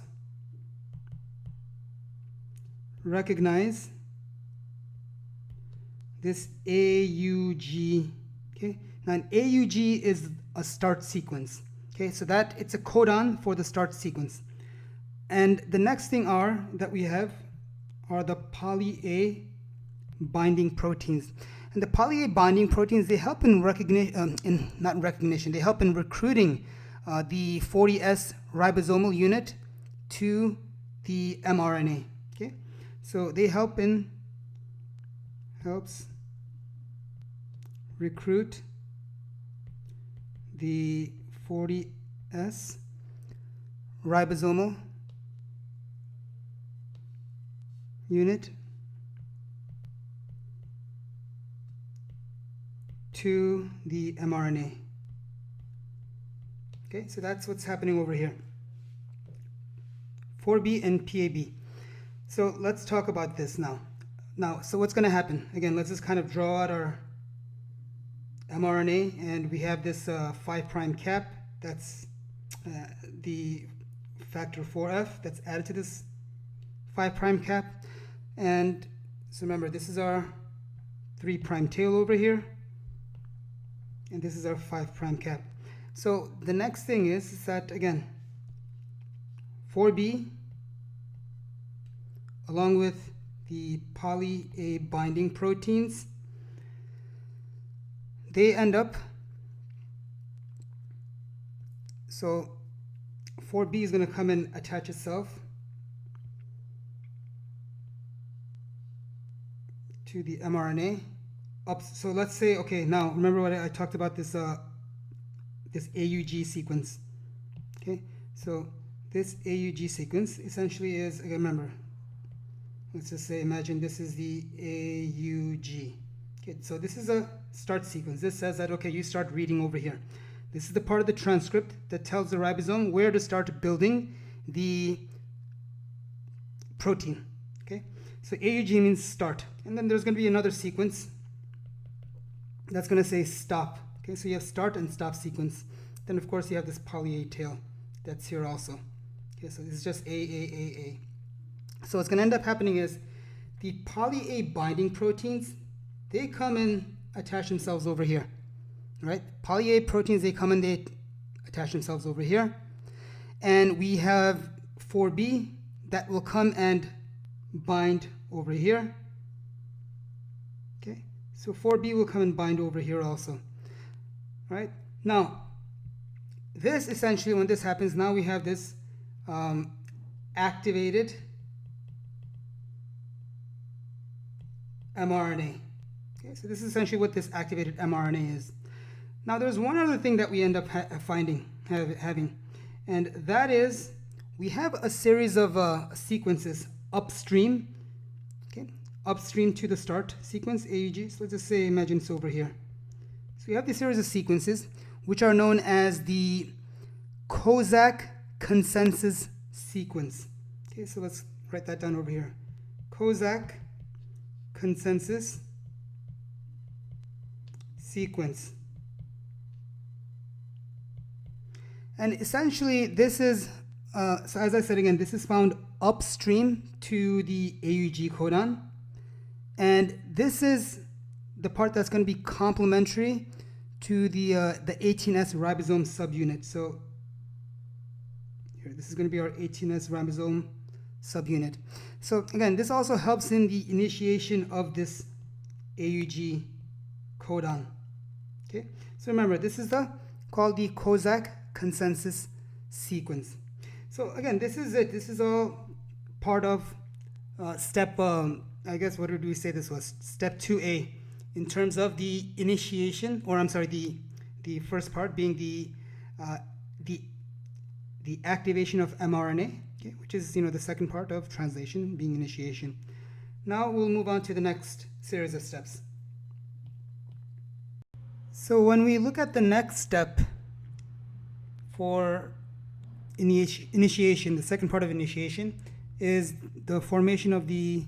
recognize this AUG. Okay. Now an AUG is a start sequence. Okay. So that it's a codon for the start sequence. And the next thing that we have are the poly A binding proteins. And the poly A binding proteins, they help in they help in recruiting the 40S ribosomal unit to the mRNA. Okay, so they helps recruit the 40S ribosomal unit to the mRNA. Okay, so that's what's happening over here. 4B and PAB. So let's talk about this now. So what's going to happen? Again, let's just kind of draw out our mRNA, and we have this 5' cap. That's the factor 4F that's added to this 5' cap. And so remember, this is our 3' tail over here, and this is our 5' cap. So the next thing is that, again, 4B along with the poly A binding proteins, they end up, so 4B is going to come and attach itself to the mRNA. So let's say, okay, now remember what I talked about, this this AUG sequence. Okay, so this AUG sequence essentially is, again, remember, let's just say, imagine this is the AUG. Okay, so this is a start sequence. This says that, okay, you start reading over here. This is the part of the transcript that tells the ribosome where to start building the protein. Okay, so AUG means start, and then there's going to be another sequence that's going to say stop. Okay, so you have start and stop sequence. Then of course you have this poly A tail that's here also. Okay, so this is just A. So what's going to end up happening is the poly A binding proteins, they come and attach themselves over here. Right? Poly A proteins, they come and they attach themselves over here. And we have 4B that will come and bind over here. Okay? So 4B will come and bind over here also. Right? Now, this essentially, when this happens, now we have this activated mRNA. Okay? So this is essentially what this activated mRNA is. Now there's one other thing that we end up having, and that is we have a series of sequences upstream, okay, upstream to the start sequence, AUG. So let's just say, imagine it's over here. So we have this series of sequences which are known as the Kozak consensus sequence. Okay, so let's write that down over here. Kozak consensus sequence. And essentially, this is, so as I said again, this is found upstream to the AUG codon. And this is the part that's going to be complementary to the 18S ribosome subunit. So here, this is going to be our 18S ribosome subunit. So again, this also helps in the initiation of this AUG codon. Okay, so remember, this is called the Kozak consensus sequence. So again, this is it. This is all part of step, I guess, what did we say this was? Step 2A in terms of the initiation, or I'm sorry, the first part being the activation of mRNA, okay, which is, you know, the second part of translation being initiation. Now we'll move on to the next series of steps. So when we look at the next step for initiation, the second part of initiation is the formation of the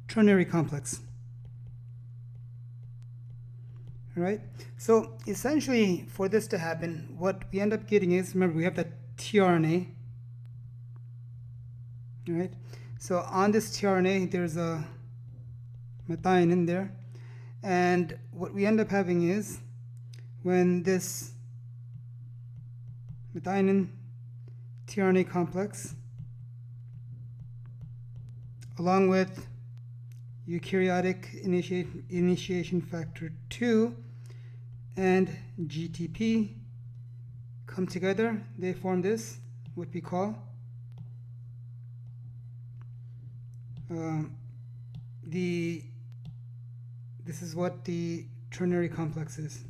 ternary complex. All right, so essentially for this to happen, what we end up getting is, remember, we have that tRNA. All right, so on this tRNA there's a methionine there, and what we end up having is, when this methionine tRNA complex along with eukaryotic initiation factor 2 and GTP come together, they form this, what we call this is what the ternary complex is.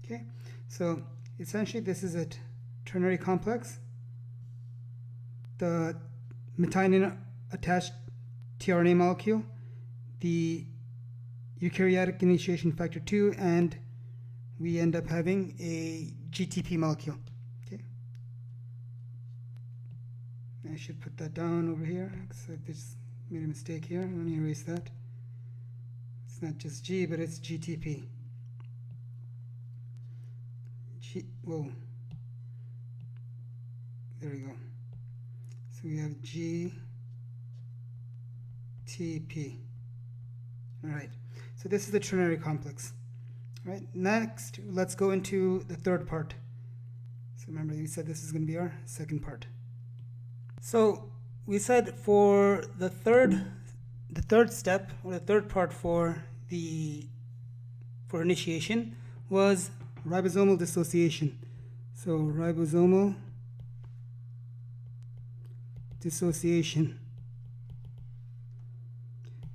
Okay, so essentially this is a ternary complex. The methionine attached tRNA molecule, the eukaryotic initiation factor 2, and we end up having a GTP molecule. Okay, I should put that down over here because I just made a mistake here. Let me erase that. It's not just G, but it's GTP. Whoa, there we go. So we have GTP. All right, so this is the ternary complex. All right, next let's go into the third part. So remember, we said this is going to be our second part. So we said for the third step, or the third part for initiation was ribosomal dissociation. So ribosomal dissociation.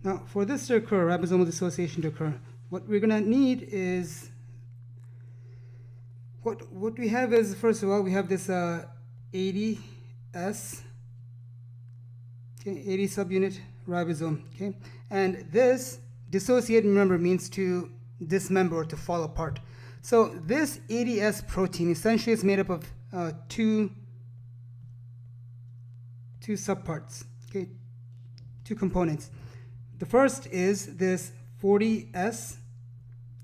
Now, for this to occur, ribosomal dissociation to occur, what we're going to need is, what we have is, first of all, we have this 80S, okay, 80 subunit ribosome, okay, and this dissociate, remember, means to dismember or to fall apart. So this 80S protein essentially is made up of two subparts, okay, two components. The first is this 40S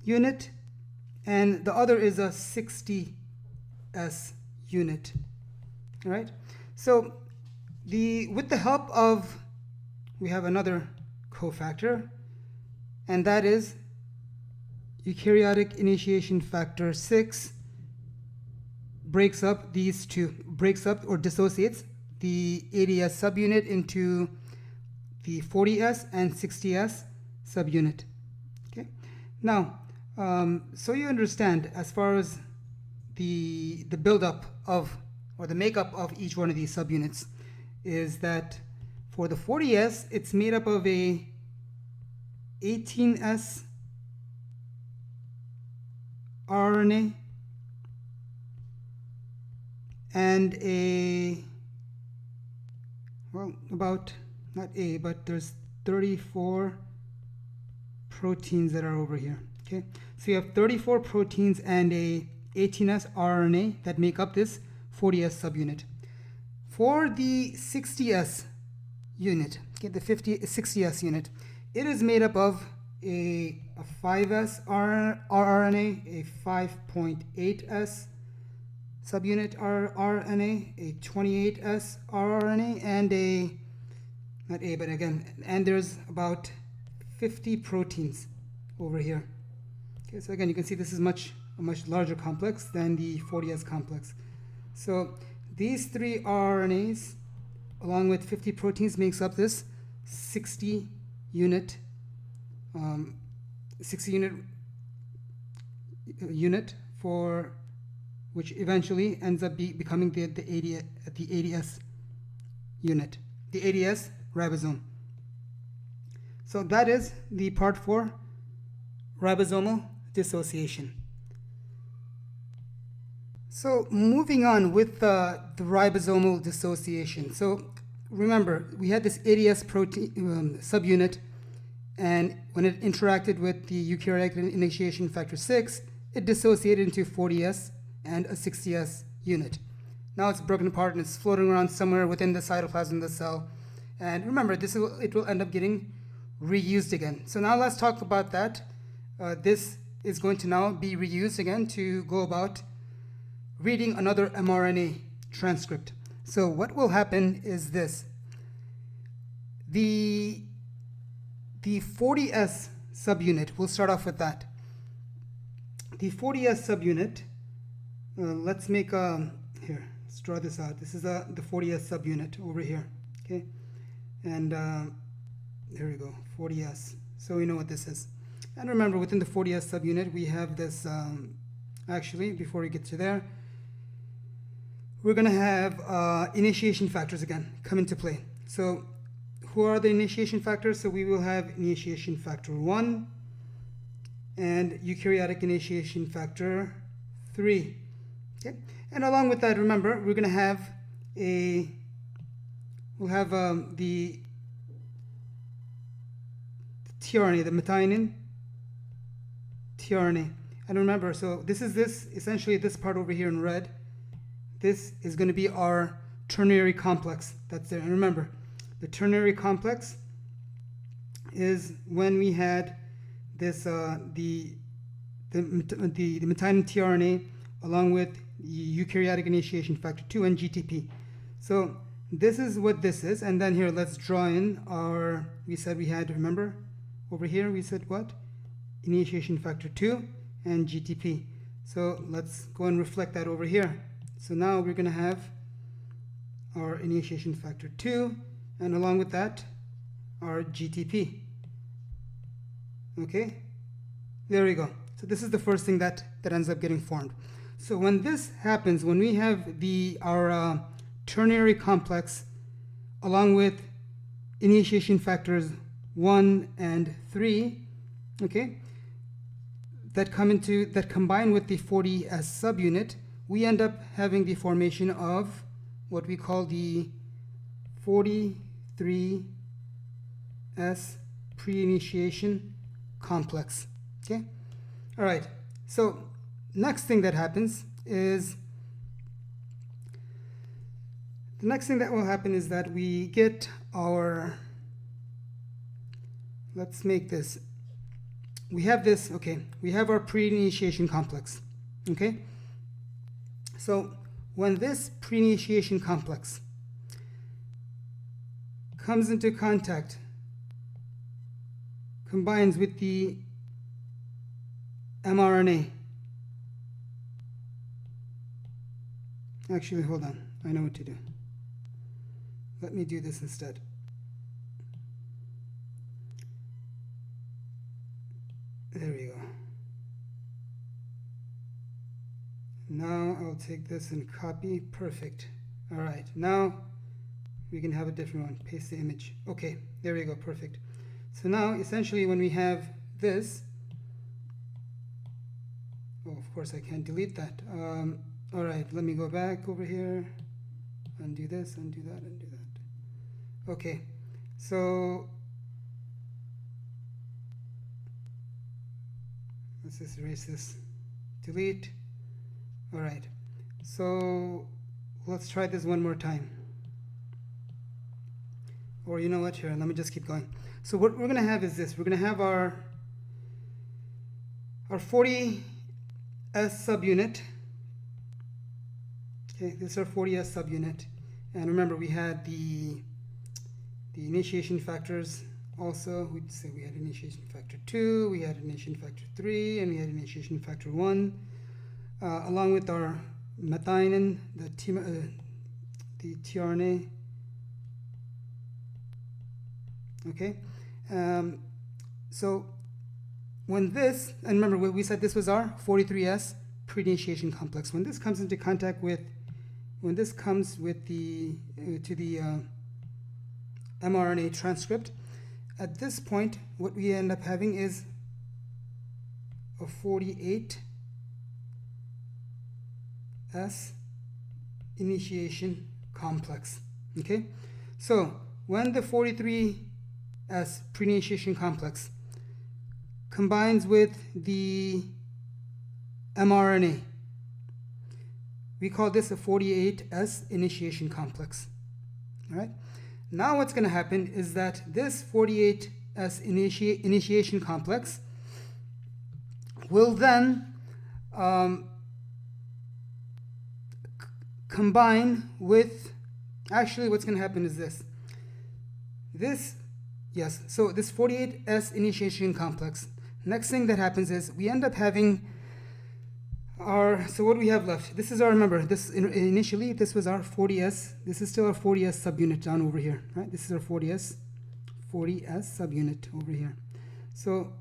unit, and the other is a 60S unit. All right. So with the help of, we have another cofactor, and that is eukaryotic initiation factor 6 breaks up these two, breaks up or dissociates the 80S subunit into the 40S and 60S subunit. Okay. Now, so you understand as far as the buildup of, or the makeup of each one of these subunits, is that for the 40S, it's made up of a 18S RNA and a, well, about, not a, but there's 34 proteins that are over here. Okay, so you have 34 proteins and a 18S RNA that make up this 40S subunit. For the 60S unit, okay, the 60S unit, it is made up of a 5S rRNA, a 5.8S subunit rRNA, a 28S rRNA, and a, not a, but again, and there's about 50 proteins over here. Okay, so again, you can see this is a much larger complex than the 40S complex. So these three rRNAs, along with 50 proteins, makes up this 60 unit for which eventually ends up becoming the 80S unit, the 80S ribosome. So that is the part for ribosomal dissociation. So moving on with the ribosomal dissociation. So remember, we had this 80S protein subunit, and when it interacted with the eukaryotic initiation factor 6, it dissociated into 40S and a 60S unit. Now it's broken apart and it's floating around somewhere within the cytoplasm of the cell. And remember, it will end up getting reused again. So now let's talk about that. This is going to now be reused again to go about reading another mRNA transcript. So what will happen is this. The 40S subunit, we'll start off with that. The 40S subunit, let's make here, let's draw this out. This is the 40S subunit over here, okay? And there we go, 40S. So we know what this is. And remember, within the 40S subunit, we have this, actually, before we get to there, we're going to have initiation factors again come into play. So who are the initiation factors? So we will have initiation factor 1 and eukaryotic initiation factor 3. Okay? And along with that, remember, we're going to have the tRNA, the methionine tRNA. And remember, so this is essentially this part over here in red. This is going to be our ternary complex that's there. And remember, the ternary complex is when we had this the methionine tRNA along with eukaryotic initiation factor 2 and GTP. So this is what this is. And then here, let's draw in our, we said we had, remember, over here we said what? Initiation factor 2 and GTP. So let's go and reflect that over here. So now we're going to have our initiation factor 2, and along with that, our GTP. Okay, there we go. So this is the first thing that ends up getting formed. So when this happens, when we have our ternary complex along with initiation factors 1 and 3, okay, that combine with the 40S subunit, we end up having the formation of what we call the 43S pre-initiation complex. Okay, all right, so next thing that happens is the next thing that will happen is that we get our, let's make this, we have this, okay, we have our pre-initiation complex. Okay, so when this pre-initiation complex comes into contact, combines with the mRNA, actually hold on, I know what to do. Let me do this instead. There we go. Now I'll take this and copy. Perfect. All right, now we can have a different one. Paste the image. Okay, there we go. Perfect. So now essentially when we have this, oh, of course I can't delete that. All right, let me go back over here, undo this, undo that, undo that. Okay, so let's just erase this, delete. All right, so let's try this one more time. Or you know what, here, let me just keep going. So what we're gonna have is this, we're gonna have our 40S subunit. Okay, this is our 40S subunit. And remember, we had the initiation factors also. We'd say we had initiation factor 2, we had initiation factor 3, and we had initiation factor 1, along with our methionine, the tRNA. Okay, so when this, and remember we said this was our 43S pre-initiation complex. When this comes into contact with, when this comes with the to the mRNA transcript, at this point what we end up having is a 48S initiation complex. Okay, so when the 43S pre-initiation complex combines with the mRNA, we call this a 48S initiation complex. All right. Now what's going to happen is that this 48S initiation complex will then combine with, actually what's going to happen is this. Yes, so this 48S initiation complex, next thing that happens is we end up having our, so what do we have left? This is our, remember, this initially this was our 40S, this is still our 40S subunit down over here, right? This is our 40S subunit over here. So,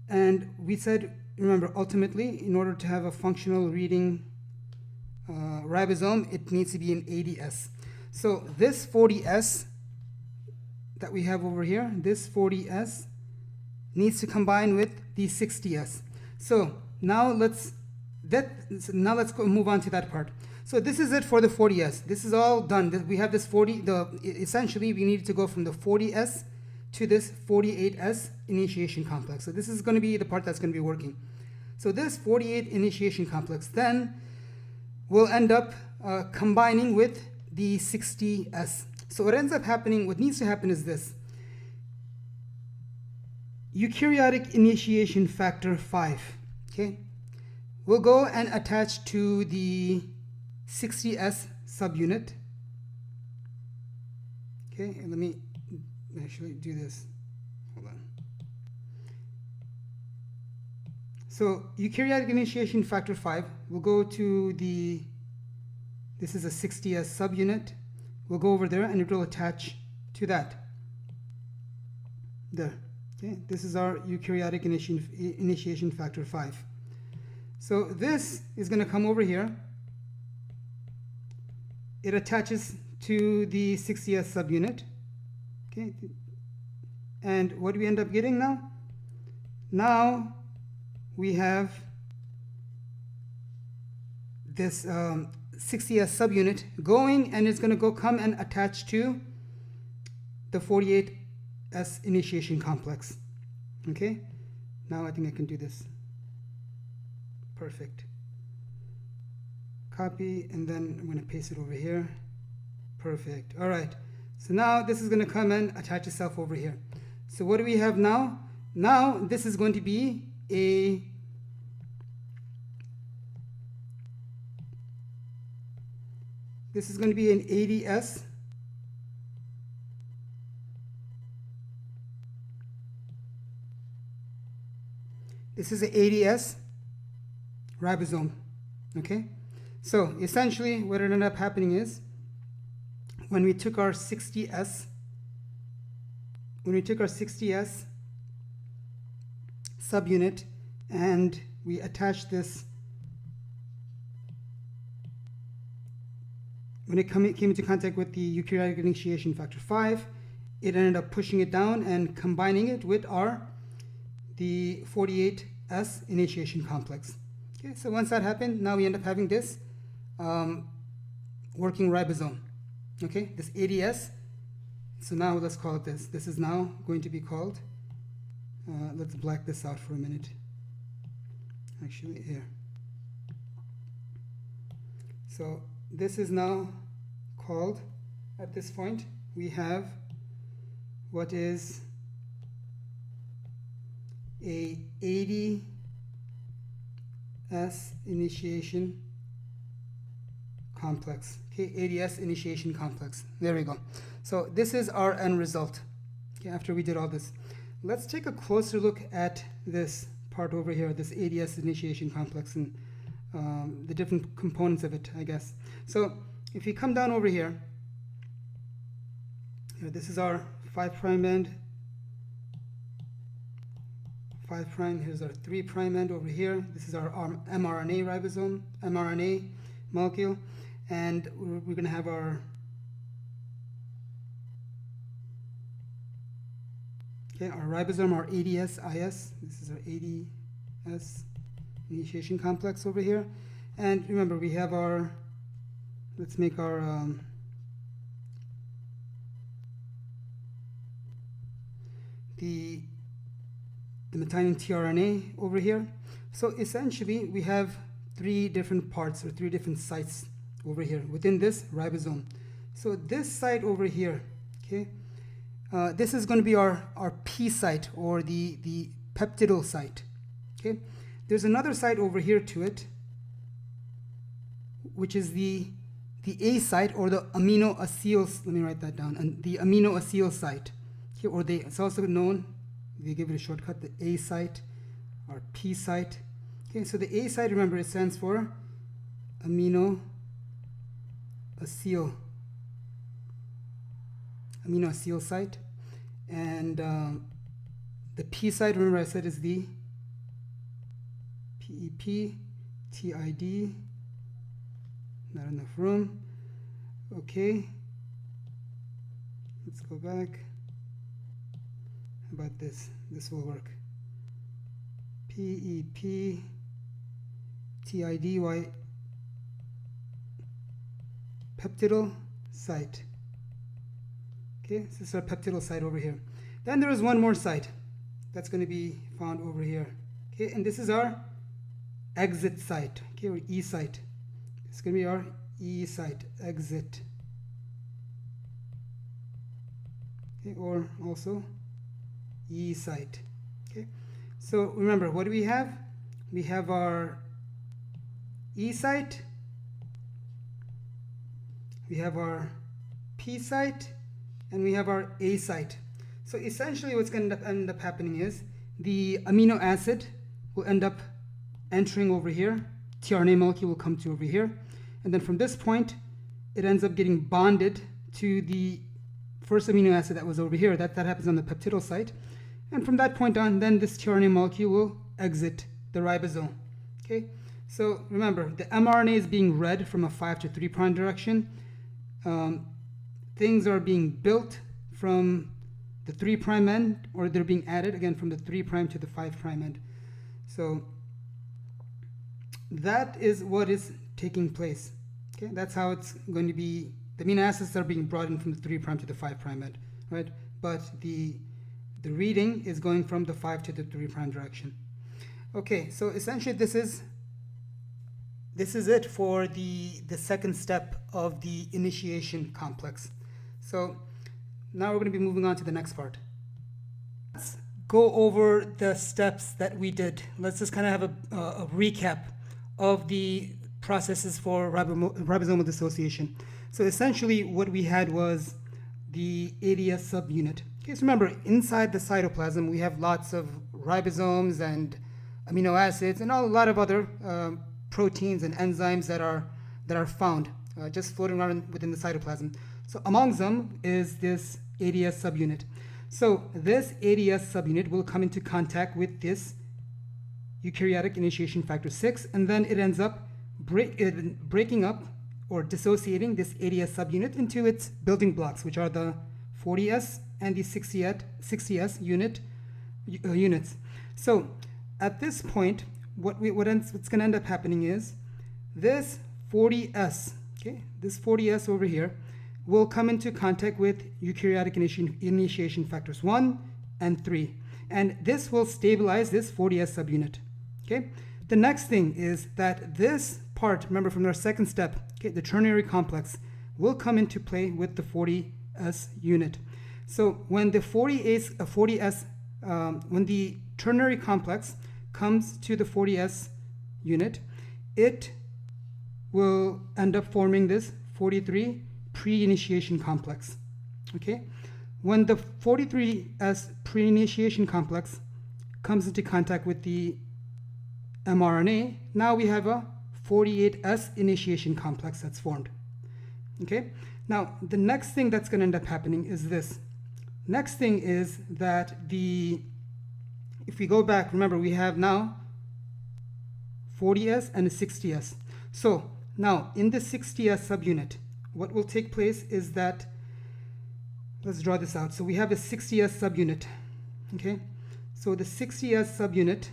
and we said, remember, ultimately, in order to have a functional reading ribosome, it needs to be an 80S. So this 40S that we have over here, this 40S needs to combine with the 60S. So now let's go move on to that part. So this is it for the 40S. This is all done. We have this 40. Essentially we need to go from the 40S to this 48S initiation complex. So this is going to be the part that's going to be working. So this 48 initiation complex then will end up combining with the 60S. So what ends up happening, what needs to happen is this. Eukaryotic initiation factor 5, okay, will go and attach to the 60S subunit. Okay, and let me actually do this. Hold on. So eukaryotic initiation factor 5 will go to the, this is a 60S subunit. We'll go over there and it will attach to that. There. Okay, this is our eukaryotic initiation factor 5. So this is going to come over here. It attaches to the 60S subunit. Okay, and what do we end up getting now? Now we have this 60S subunit going, and it's going to go come and attach to the 48S initiation complex. Okay, now I think I can do this. Perfect. Copy, and then I'm going to paste it over here. Perfect. All right, so now this is going to come and attach itself over here. So what do we have now? Now this is going to be a an ADS. This is an ADS ribosome. Okay, so essentially what ended up happening is when we took our 60S subunit and we attached this, when it came into contact with the eukaryotic initiation factor 5, it ended up pushing it down and combining it with the 48S initiation complex. Okay, so once that happened, now we end up having this working ribosome. Okay, this ADS. So now let's call it this. This is now going to be called, let's black this out for a minute. Actually, here. So this is now called, at this point, we have what is a ADS initiation complex. Okay, ADS initiation complex. There we go. So this is our end result. Okay, after we did all this, let's take a closer look at this part over here, this ADS initiation complex, and the different components of it, I guess. So if we come down over here, this is our 5' end, 5', here's our 3' end over here. This is our mRNA ribosome, mRNA molecule, and we're going to have our ribosome, our ADS-IS. This is our ADS initiation complex over here. And remember, we have our, let's make our the methionine tRNA over here. So essentially, we have 3 different parts or 3 different sites over here within this ribosome. So this site over here, okay, this is going to be our P site, or the peptidyl site. Okay, there's another site over here to it, which is the A site, or the amino acyl. Let me write that down. And the amino acyl site, okay, or it's also known, they give it a shortcut, the A site or P site. Okay, so the A site, remember, it stands for amino acyl site, and the P site, remember I said, is the PEP TID. Not enough room. Okay, let's go back. How about this? This will work. PEP TIDY peptidyl site. Okay, so this is our peptidyl site over here. Then there is one more site that's going to be found over here. Okay, and this is our exit site. Okay, or E site. It's going to be our E site, exit. Okay, or also E site. Okay, so remember, what do we have? We have our E site, we have our P site, and we have our A site. So essentially what's going to end up happening is the amino acid will end up entering over here, tRNA molecule will come to over here, and then from this point it ends up getting bonded to the first amino acid that was over here. That happens on the peptidyl site, and from that point on, then this tRNA molecule will exit the ribosome. Okay, so remember, the mRNA is being read from a 5' to 3' direction. Things are being built from the 3' end, or they're being added again from the 3' to the 5' end. So that is what is taking place. Okay, that's how it's going to be. The amino acids are being brought in from the 3' to the 5' end, right? But the reading is going from the 5 to the 3' direction. Okay, so essentially this is it for the second step of the initiation complex. So now we're going to be moving on to the next part. Let's go over the steps that we did. Let's just kind of have a recap of the processes for ribosomal dissociation. So essentially what we had was the ADS subunit. Okay, so remember, inside the cytoplasm we have lots of ribosomes and amino acids and a lot of other proteins and enzymes that are found just floating around within the cytoplasm. So among them is this ADS subunit. So this ADS subunit will come into contact with this eukaryotic initiation factor 6, and then it ends up breaking up or dissociating this ADS subunit into its building blocks, which are the 40S and the 60S units. So at this point, what's going to end up happening is this 40S, okay, this 40S over here, will come into contact with eukaryotic initiation factors 1 and 3. And this will stabilize this 40S subunit. Okay? The next thing is that this part, remember from our second step, okay, the ternary complex, will come into play with the 40S unit. So when the 40S, when the ternary complex comes to the 40S unit, it will end up forming this 43 pre-initiation complex. Okay, when the 43S pre-initiation complex comes into contact with the mRNA, now we have a 48S initiation complex that's formed. Okay, now the next thing that's going to end up happening is this. Next thing is that if we go back, remember we have now 40S and a 60S. So now in the 60S subunit, what will take place is that, let's draw this out. So we have a 60S subunit. Okay, so the 60S subunit,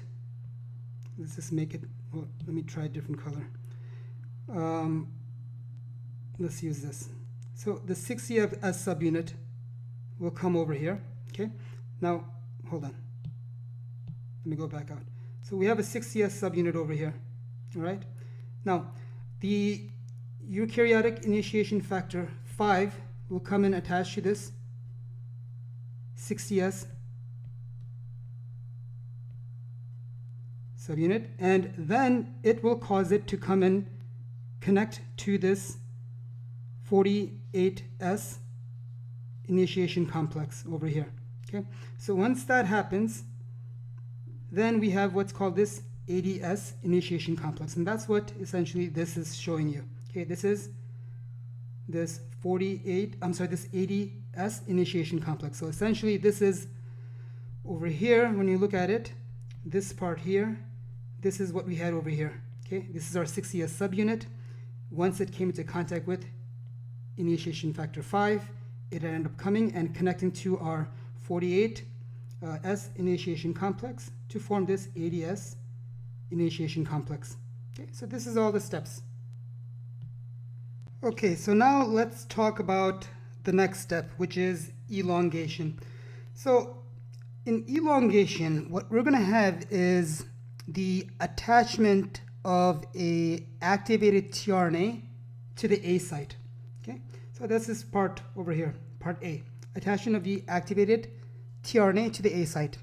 let's just make it, well, let me try a different color. Let's use this. So the 60S subunit will come over here. Okay, now hold on. Let me go back out. So we have a 60S subunit over here. All right. Now the eukaryotic initiation factor 5 will come in attached to this 60S subunit, and then it will cause it to come and connect to this 48S initiation complex over here. Okay, so once that happens, then we have what's called this ADS initiation complex, and that's what essentially this is showing you. Okay, this is this this ADS initiation complex. So essentially this is over here, when you look at it, this part here, this is what we had over here. Okay, this is our 60S subunit. Once it came into contact with initiation factor 5, it ended up coming and connecting to our 48S initiation complex to form this ADS initiation complex. Okay, so this is all the steps. Okay, so now let's talk about the next step, which is elongation. So in elongation, what we're going to have is the attachment of a activated tRNA to the A site. Okay, so this is part over here, part A, attachment of the activated tRNA to the A site.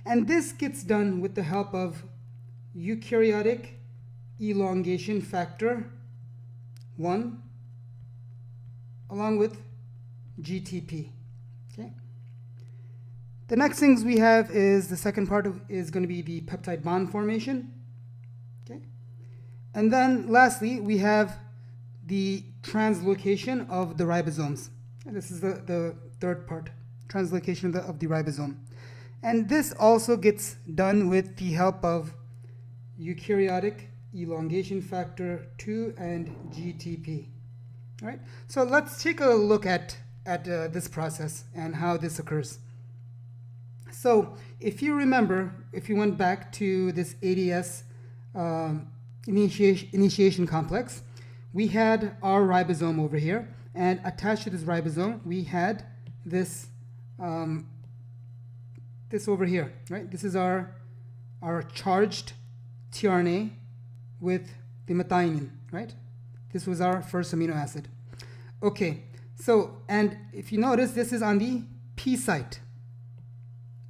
And this gets done with the help of eukaryotic elongation factor 1 along with GTP. Okay. The next things we have is the second part is going to be the peptide bond formation. Okay. And then lastly, we have the translocation of the ribosomes. And this is the third part, translocation of the ribosome. And this also gets done with the help of eukaryotic elongation factor 2 and GTP. All right, so let's take a look at this process and how this occurs. So if you remember, if you went back to this ADS initiation complex, we had our ribosome over here, and attached to this ribosome, we had this this over here, right? This is our charged tRNA with the methionine, right? This was our first amino acid. Okay, so, and if you notice, this is on the P site,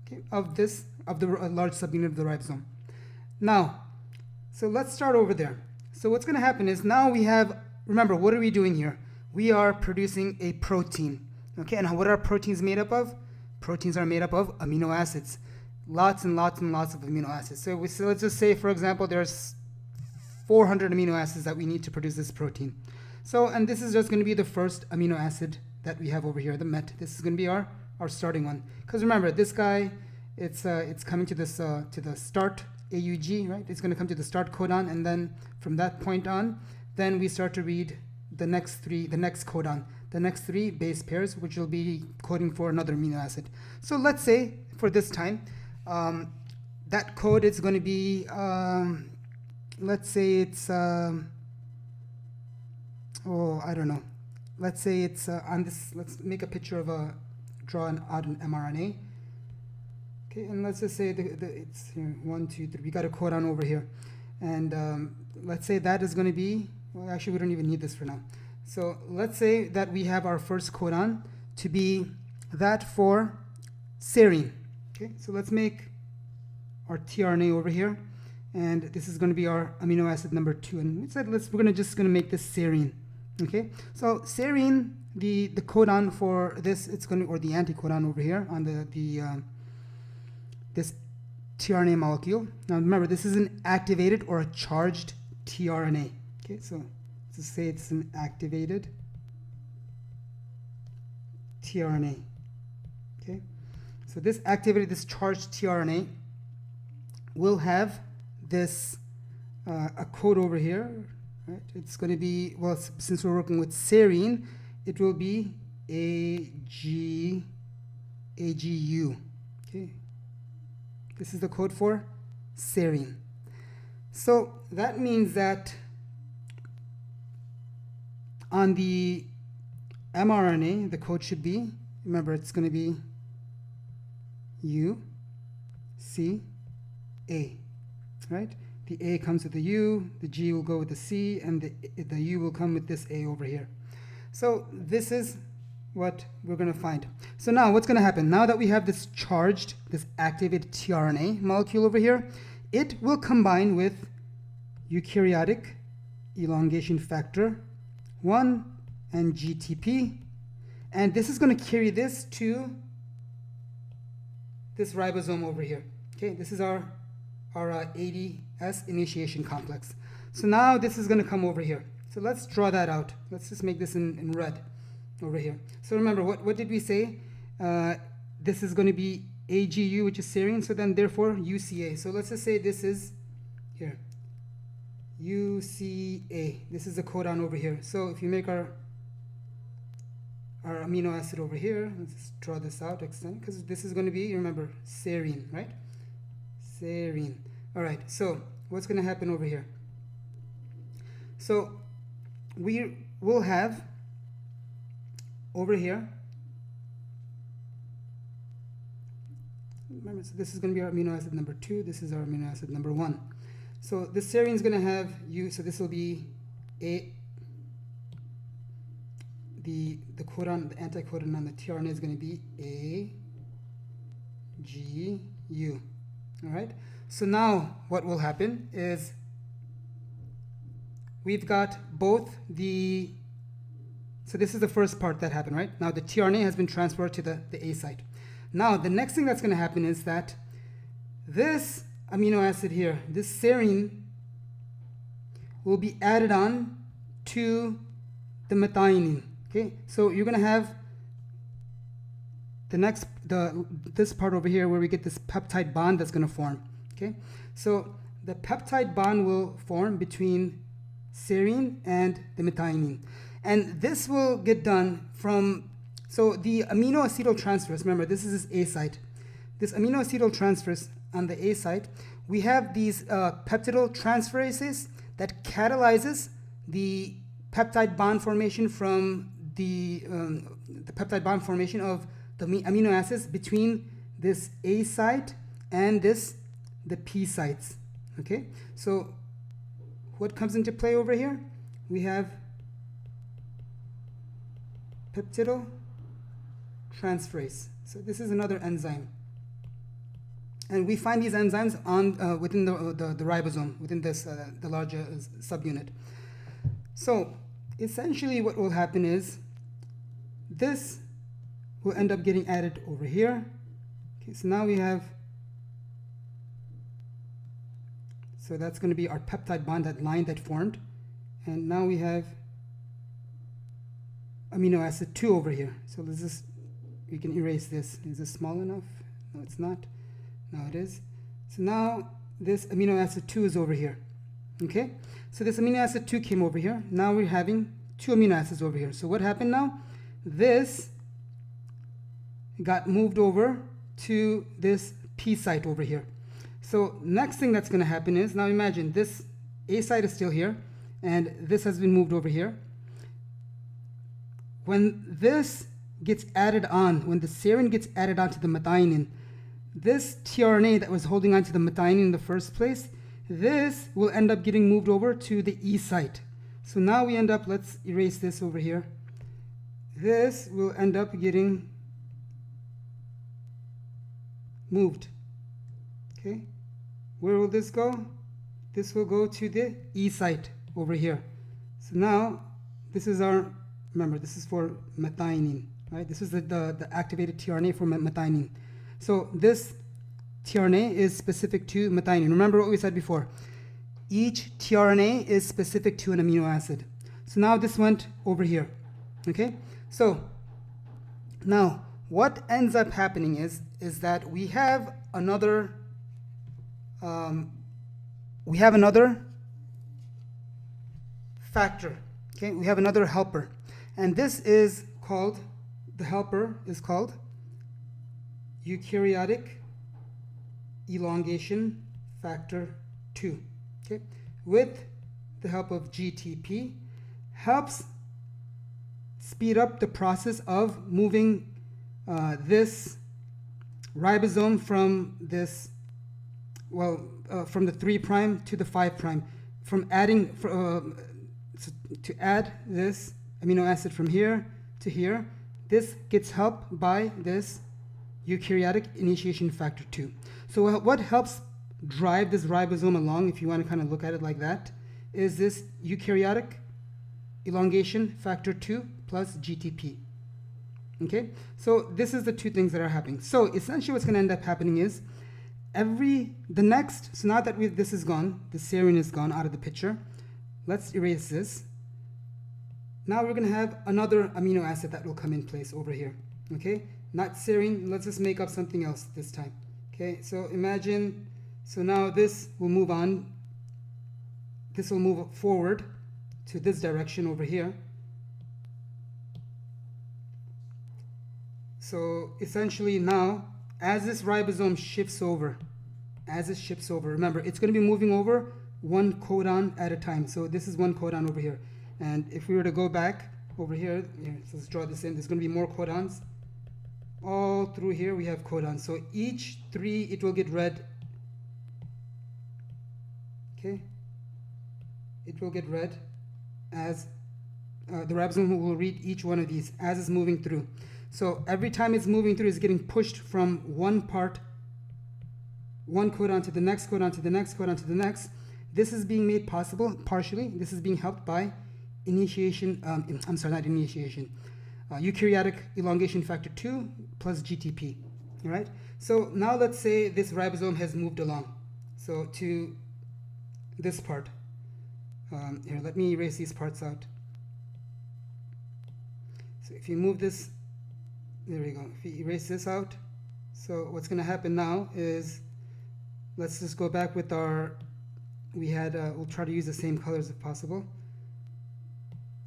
okay, of the large subunit of the ribosome. Now, so let's start over there. So what's going to happen is now we have, remember, what are we doing here? We are producing a protein, okay? And what are proteins made up of? Proteins are made up of amino acids, lots and lots and lots of amino acids. So let's just say, for example, there's 400 amino acids that we need to produce this protein. So, and this is just going to be the first amino acid that we have over here, the met. This is going to be our starting one. Because remember, this guy, it's coming to this to the start AUG, right? It's going to come to the start codon, and then from that point on, then we start to read the next codon, the next 3 base pairs, which will be coding for another amino acid. So let's say for this time, that code is going to be, let's say it's, I don't know. Let's say it's on this, let's make a picture of draw an mRNA. Okay, and let's just say it's here, 1, 2, 3. We got a codon over here. And let's say that is going to be, well, actually, we don't even need this for now. So let's say that we have our first codon to be that for serine. Okay, so let's make our tRNA over here. And this is going to be our amino acid number 2. And we said we're just going to make this serine. Okay, so serine, the codon for this, it's going to, or the anticodon over here on this tRNA molecule. Now remember, this is an activated or a charged tRNA. Okay, so let's say it's an activated tRNA. Okay, so this charged tRNA will have this a code over here, right? It's going to be, well, since we're working with serine, it will be AGU. Okay, this is the code for serine. So that means that on the mRNA, the code should be, remember, it's going to be U, C, A, right? The A comes with the U, the G will go with the C, and the U will come with this A over here. So this is what we're going to find. So now what's going to happen? Now that we have this charged, this activated tRNA molecule over here, it will combine with eukaryotic elongation factor 1 and GTP, and this is going to carry this to this ribosome over here. Okay, this is our ADS initiation complex. So now this is going to come over here. So let's draw that out. Let's just make this in red over here. So remember, what did we say? This is going to be AGU, which is serine, so then therefore UCA. So let's just say this is here, UCA. This is the codon over here. So if you make our amino acid over here, let's draw this out, extend, because this is going to be, remember, serine, right? Serine. All right, so what's going to happen over here? So we will have over here, remember, so this is going to be our amino acid number 2, this is our amino acid number 1. So the serine is going to have U, so this will be the codon, the anticodon on the tRNA is going to be AGU. All right, so now what will happen is we've got both so this is the first part that happened, right? Now the tRNA has been transferred to the A site. Now the next thing that's going to happen is that this amino acid here, this serine, will be added on to the methionine. Okay, so you're going to have this part over here where we get this peptide bond that's going to form. Okay, so the peptide bond will form between serine and the methionine, and this will get done from, so the amino acetyltransferase, remember this is this A site, this amino acetyltransferase on the A site, we have these peptidyltransferases that catalyzes the peptide bond formation from the peptide bond formation of the amino acids between this A site and the P sites. Okay, so what comes into play over here? We have peptidotransferase. So this is another enzyme, and we find these enzymes on within the ribosome, within this the larger subunit. So essentially what will happen is this will end up getting added over here. Okay, so now we have, so that's going to be our peptide bond, that line that formed, and now we have amino acid 2 over here. So let's just, we can erase this. Is this small enough? No, it's not. Now it is. So now this amino acid 2 is over here. Okay, so this amino acid 2 came over here. Now we're having 2 amino acids over here. So what happened now? This got moved over to this P site over here. So next thing that's going to happen is, now imagine this A site is still here and this has been moved over here. When this gets added on, when the serine gets added onto the methionine, this tRNA that was holding onto the methionine in the first place, this will end up getting moved over to the E site. So now we end up, let's erase this over here. This will end up getting moved. Okay, where will this go? This will go to the E site over here. So now this is our, remember, this is for methionine, right? This is the activated tRNA for methionine. So this tRNA is specific to methionine. Remember what we said before. Each tRNA is specific to an amino acid. So now this went over here. Okay? So now what ends up happening is that we have another factor. Okay? We have another helper. And this is called, the helper is called eukaryotic elongation factor 2. Okay, with the help of GTP, helps speed up the process of moving this ribosome from this, from the 3' to the 5', from adding to add this amino acid from here to here. This gets helped by this eukaryotic initiation factor 2. So what helps drive this ribosome along, if you want to kind of look at it like that, is this eukaryotic elongation factor 2 plus GTP. Okay, so this is the two things that are happening. So essentially what's going to end up happening is so now that this is gone, the serine is gone out of the picture, let's erase this. Now we're going to have another amino acid that will come in place over here. Okay, not serine, let's just make up something else this time. Okay, so imagine, so now this will move on, this will move forward to this direction over here. So essentially now, as this ribosome shifts over, remember, it's going to be moving over one codon at a time. So this is one codon over here. And if we were to go back over here, so let's draw this in, there's going to be more codons. All through here we have codons. So each 3, it will get read. Okay, it will get read as the ribosome will read each one of these as it's moving through. So every time it's moving through, it's getting pushed from one codon to the next codon to the next codon to the next. This is being made possible partially. This is being helped by eukaryotic elongation factor 2 plus GTP. All right. So now let's say this ribosome has moved along. So to this part. Here, let me erase these parts out. So if you move this, there we go. If you erase this out, so what's going to happen now is, let's just go back with our, we'll try to use the same colors if possible.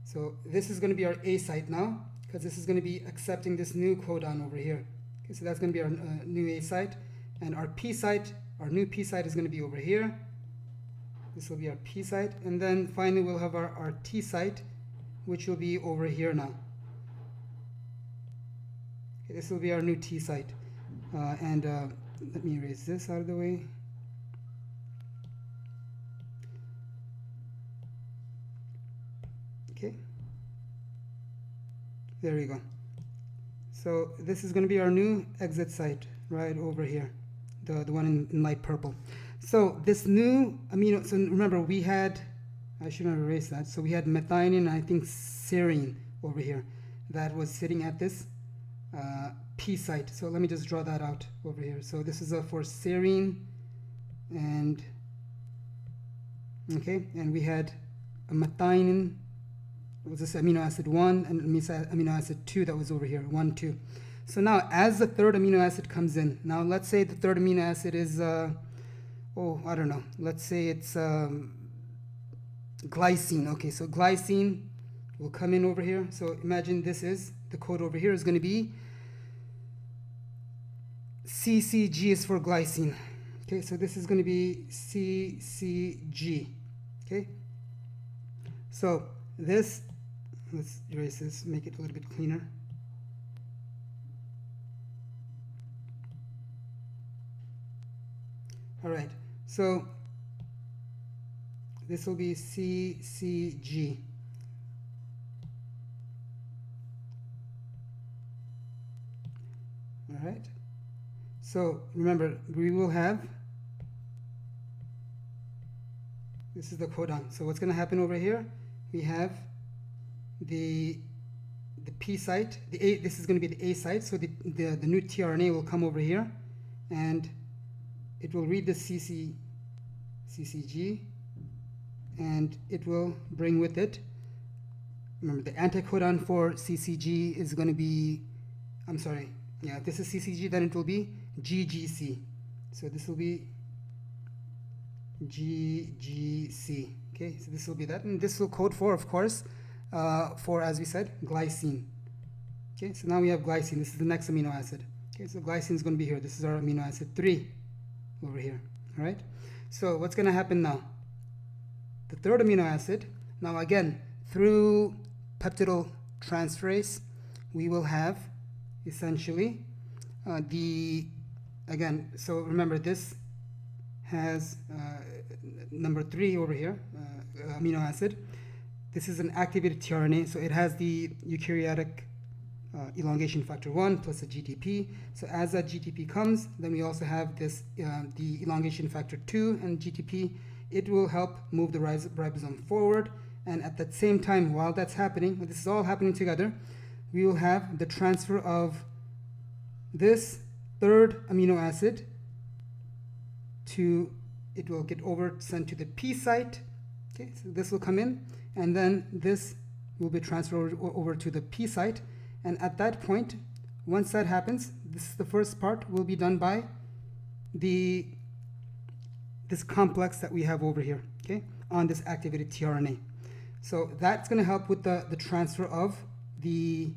So this is going to be our A site now, because this is going to be accepting this new codon over here. Okay, so that's going to be our new A site, and our P site, our new P site is going to be over here. This will be our P site, and then finally we'll have our T site which will be over here now. Okay, this will be our new T site. Let me erase this out of the way. Okay, there we go. So this is going to be our new exit site right over here, the one in light purple. So this new amino, so remember we had, I should have erased that. So we had methionine and I think serine over here that was sitting at this P site. So let me just draw that out over here. So this is for serine, and okay, and we had a methionine. It was this amino acid 1 and amino acid 2 that was over here, 1, 2. So now as the third amino acid comes in, now let's say the third amino acid is, I don't know, let's say it's glycine. Okay, so glycine will come in over here. So imagine this is, the code over here is going to be CCG is for glycine. Okay, so this is going to be CCG. Okay, so this, let's erase this, make it a little bit cleaner. All right, so this will be CCG. All right, so remember we will have, this is the codon. So what's going to happen over here? We have the P site, the A, this is going to be the A site, so the new tRNA will come over here and it will read the CCG and it will bring with it, remember the anticodon for CCG is going to be, I'm sorry, yeah, this is CCG, then it will be GGC. So this will be GGC. Okay, so this will be that, and this will code for, of course, for, as we said, glycine. Okay, so now we have glycine. This is the next amino acid. Okay, so glycine is going to be here. This is our amino acid 3 over here. All right, so what's going to happen now? The third amino acid, now again, through peptidyl transferase, we will have essentially again, so remember this has number 3 over here, amino acid. This is an activated tRNA, so it has the eukaryotic elongation factor 1 plus a GTP. So as that GTP comes, then we also have this the elongation factor 2 and GTP. It will help move the ribosome forward, and at that same time, while that's happening, this is all happening together, we will have the transfer of this third amino acid to, it will get sent to the P site. Okay, so this will come in, and then this will be transferred over to the P site. And at that point, once that happens, this is the first part will be done by this complex that we have over here, okay, on this activated tRNA. So that's going to help with the transfer of the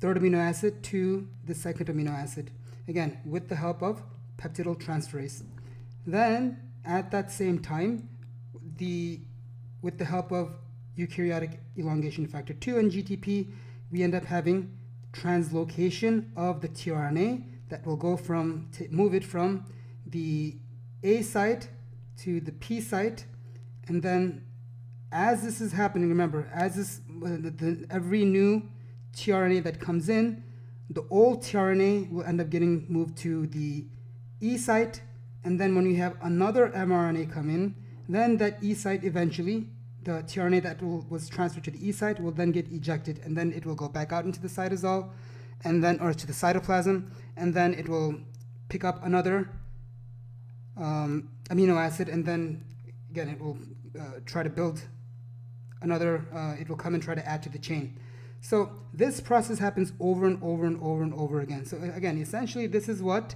third amino acid to the second amino acid, again, with the help of peptidyl transferase. Then, at that same time, with the help of eukaryotic elongation factor 2 and GTP, we end up having translocation of the tRNA that will go from, move it from the A site to the P site. And then as this is happening, remember, as this, every new tRNA that comes in, the old tRNA will end up getting moved to the E site. And then when we have another mRNA come in, then that E site eventually, the tRNA that was transferred to the E site will then get ejected, and then it will go back out into the cytosol, and then, or to the cytoplasm, and then it will pick up another amino acid, and then again it will try to build another, it will come and try to add to the chain. So this process happens over and over and over and over again. So again, essentially this is what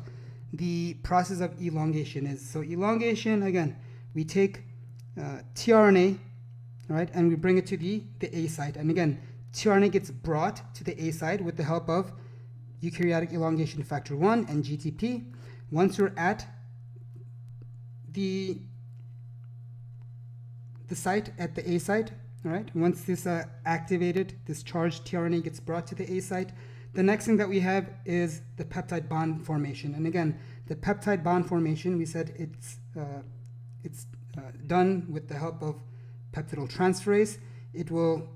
the process of elongation is. So elongation, again, we take tRNA, right, and we bring it to the A site. And again, tRNA gets brought to the A site with the help of eukaryotic elongation factor 1 and GTP. Once you're at the site, at the A site, All right, once this activated, this charged tRNA gets brought to the A site. The next thing that we have is the peptide bond formation. And again, the peptide bond formation, we said it's done with the help of peptidyl transferase. It will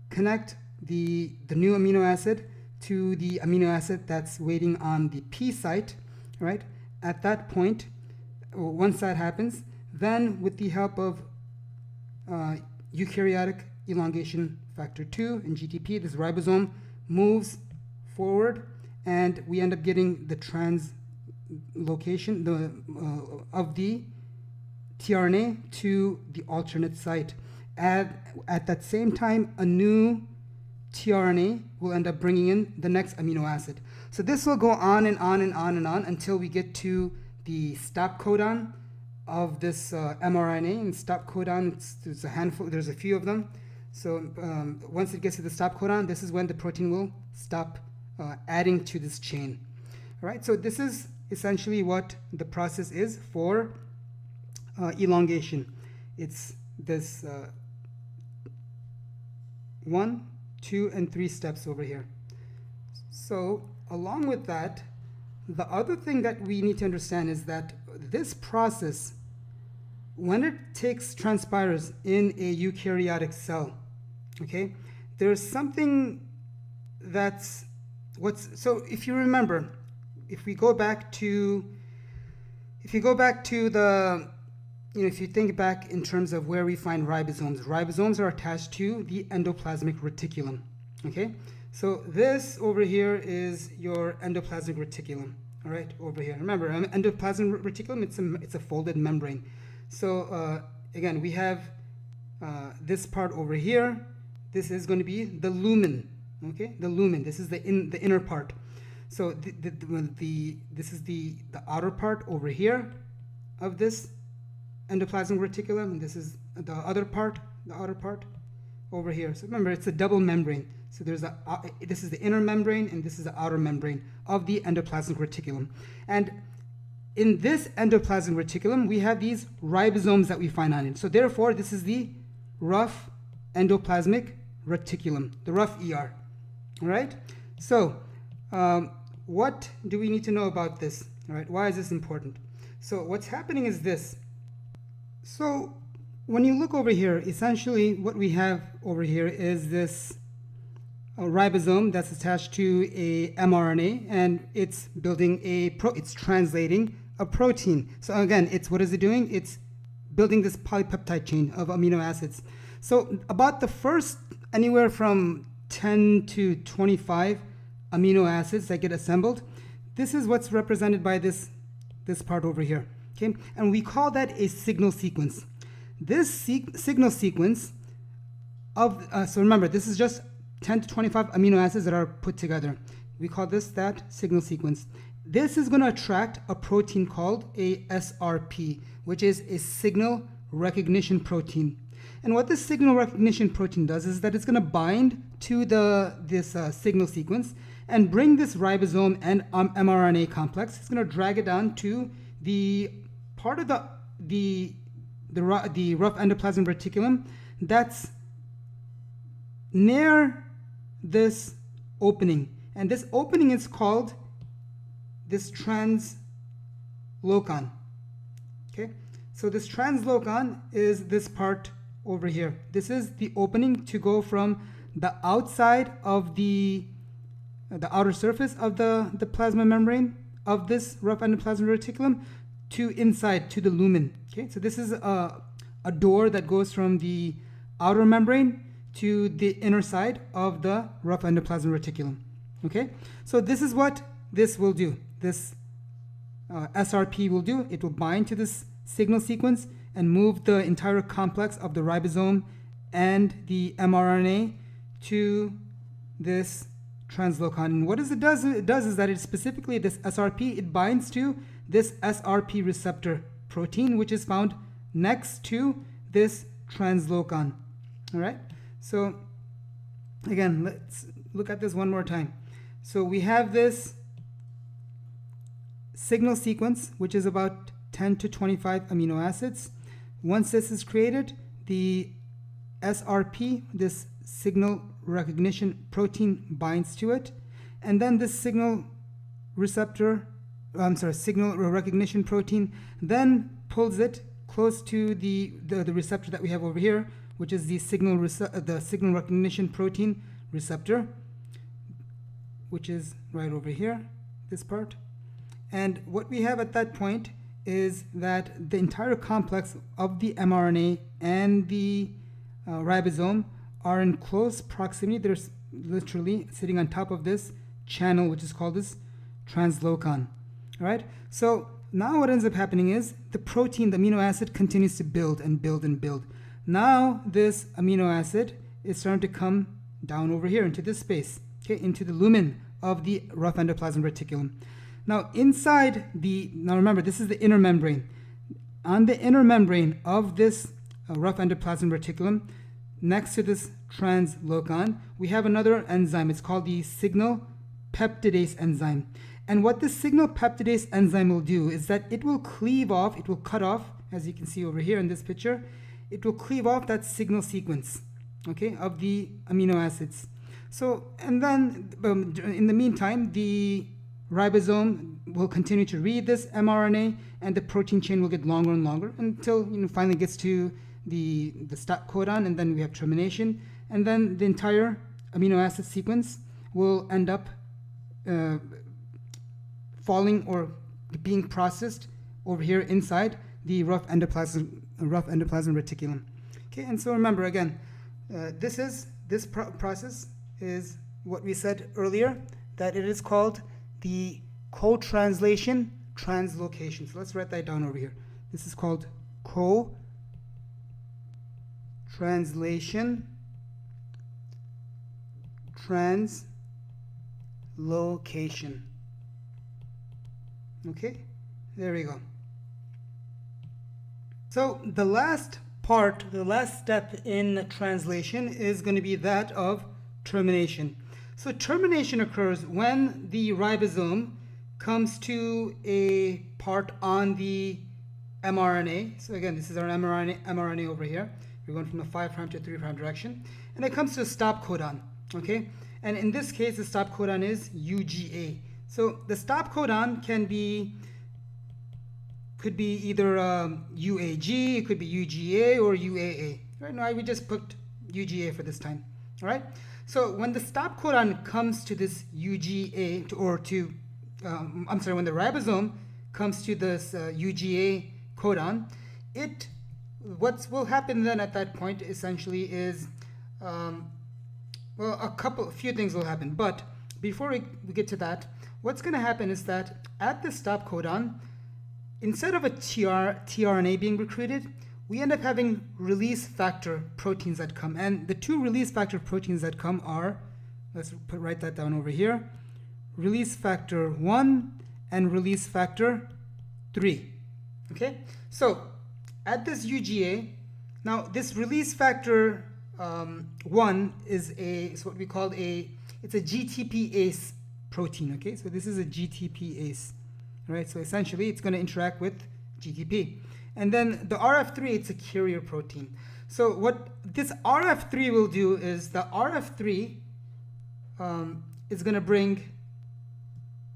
connect the new amino acid to the amino acid that's waiting on the P site, right? At that point, once that happens, then with the help of eukaryotic elongation factor 2 and GTP, this ribosome moves forward, and we end up getting the translocation of the tRNA to the alternate site. At that same time, a new tRNA will end up bringing in the next amino acid. So this will go on and on and on and on until we get to the stop codon of this mRNA. And stop codon, there's a handful, there's a few of them. So once it gets to the stop codon, this is when the protein will stop adding to this chain. All right, so this is essentially what the process is for elongation. It's this 1, 2, and 3 steps over here. So along with that, the other thing that we need to understand is that this process, when it transpires in a eukaryotic cell, okay, there's something that's so if you remember, if we go back to the, if you think back in terms of where we find ribosomes are attached to the endoplasmic reticulum, okay? So this over here is your endoplasmic reticulum, all right, over here. Remember, endoplasmic reticulum, it's a folded membrane. So again, we have this part over here. This is going to be the lumen, okay? The lumen, this is the inner part. So this is the outer part over here of this endoplasmic reticulum, and this is the outer part over here. So remember, it's a double membrane. So there's this is the inner membrane, and this is the outer membrane of the endoplasmic reticulum. And in this endoplasmic reticulum, we have these ribosomes that we find on it. So therefore, this is the rough endoplasmic reticulum, the rough ER. All right? So what do we need to know about this? All right, why is this important? So what's happening is this. So when you look over here, essentially what we have over here is this ribosome that's attached to a mRNA, and it's building it's translating a protein. So again, what is it doing? It's building this polypeptide chain of amino acids. So about the first anywhere from 10 to 25 amino acids that get assembled, this is what's represented by this part over here. Okay, and we call that a signal sequence. This signal sequence of so remember, this is just 10 to 25 amino acids that are put together. We call that signal sequence. This is going to attract a protein called a SRP, which is a signal recognition protein. And what this signal recognition protein does is that it's going to bind to this signal sequence and bring this ribosome and mRNA complex. It's going to drag it down to the part of the rough endoplasmic reticulum that's near this opening, and this opening is called this translocon. Okay, so this translocon is this part over here. This is the opening to go from the outside of the outer surface of the plasma membrane of this rough endoplasmic reticulum to inside to the lumen. Okay, so this is a door that goes from the outer membrane to the inner side of the rough endoplasmic reticulum. Okay, so this is what this will do. This SRP will do. It will bind to this signal sequence and move the entire complex of the ribosome and the mRNA to this translocon. And what it does is that it specifically, this SRP, it binds to this SRP receptor protein, which is found next to this translocon. All right. So again, let's look at this one more time. So we have this signal sequence, which is about 10 to 25 amino acids. Once this is created, the SRP, this signal recognition protein, binds to it, and then this signal recognition protein then pulls it close to the receptor that we have over here, which is the signal recognition protein receptor, which is right over here, this part. And what we have at that point is that the entire complex of the mRNA and the ribosome are in close proximity. They're literally sitting on top of this channel, which is called this translocon. All right. So now what ends up happening is the protein, the amino acid, continues to build and build and build. Now this amino acid is starting to come down over here into this space, okay, into the lumen of the rough endoplasmic reticulum. Now inside now remember, this is the inner membrane. On the inner membrane of this rough endoplasmic reticulum, next to this translocon, we have another enzyme. It's called the signal peptidase enzyme. And what this signal peptidase enzyme will do is that it will cut off, as you can see over here in this picture, it will cleave off that signal sequence, okay, of the amino acids. So, and then in the meantime, the ribosome will continue to read this mRNA, and the protein chain will get longer and longer until finally gets to the stop codon, and then we have termination, and then the entire amino acid sequence will end up falling or being processed over here inside the rough endoplasmic reticulum. Okay, and so remember again, this process is what we said earlier, that it is called the co-translation translocation. So let's write that down over here. This is called co-translation translocation. Okay, there we go. So the last step in translation is going to be that of termination. So termination occurs when the ribosome comes to a part on the mRNA. So again, this is our mRNA over here. We're going from the 5' to 3' direction. And it comes to a stop codon, okay? And in this case, the stop codon is UGA. So the stop codon could be either UAG, it could be UGA or UAA. Right now, we just put UGA for this time. All right. So when the stop codon comes to this UGA, when the ribosome comes to this UGA codon, what will happen then at that point essentially is, a few things will happen. But before we get to that, what's going to happen is that at the stop codon, instead of a tRNA being recruited, we end up having release factor proteins that come. And the two release factor proteins that come are, write that down over here, release factor 1 and release factor 3. Okay? So at this UGA, now this release factor 1 is what we call it's a GTPase protein. Okay? So this is a GTPase. Right? So essentially it's going to interact with GTP. And then the RF3, it's a carrier protein. So what this RF3 will do is the RF3 is going to bring,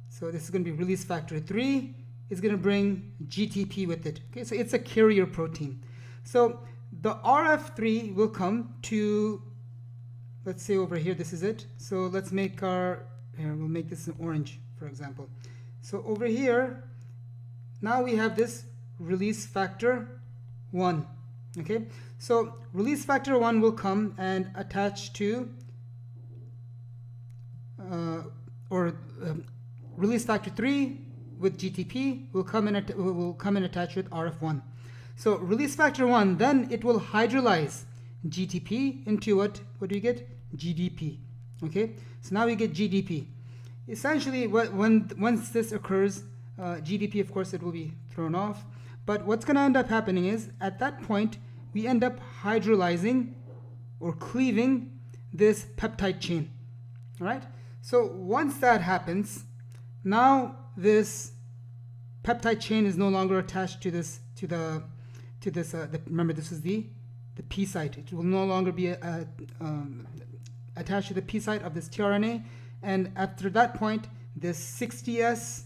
so this is going to be release factor 3, is going to bring GTP with it. Okay, so it's a carrier protein. So the RF3 will come to, let's say over here, this is it. So let's make we'll make this in orange, for example. So over here, now we have this release factor 1. Okay, so release factor 1 will come and attach to release factor 3 with GTP will come and attach with RF1. So release factor 1, then it will hydrolyze GTP into what do you get? GDP. Okay, so now we get GDP. Essentially, once this occurs, GDP, of course, it will be thrown off. But what's going to end up happening is, at that point, we end up hydrolyzing or cleaving this peptide chain. All right? So once that happens, now this peptide chain is no longer attached to this, remember, this is the the P site. It will no longer be attached to the P site of this tRNA, and after that point, this 60S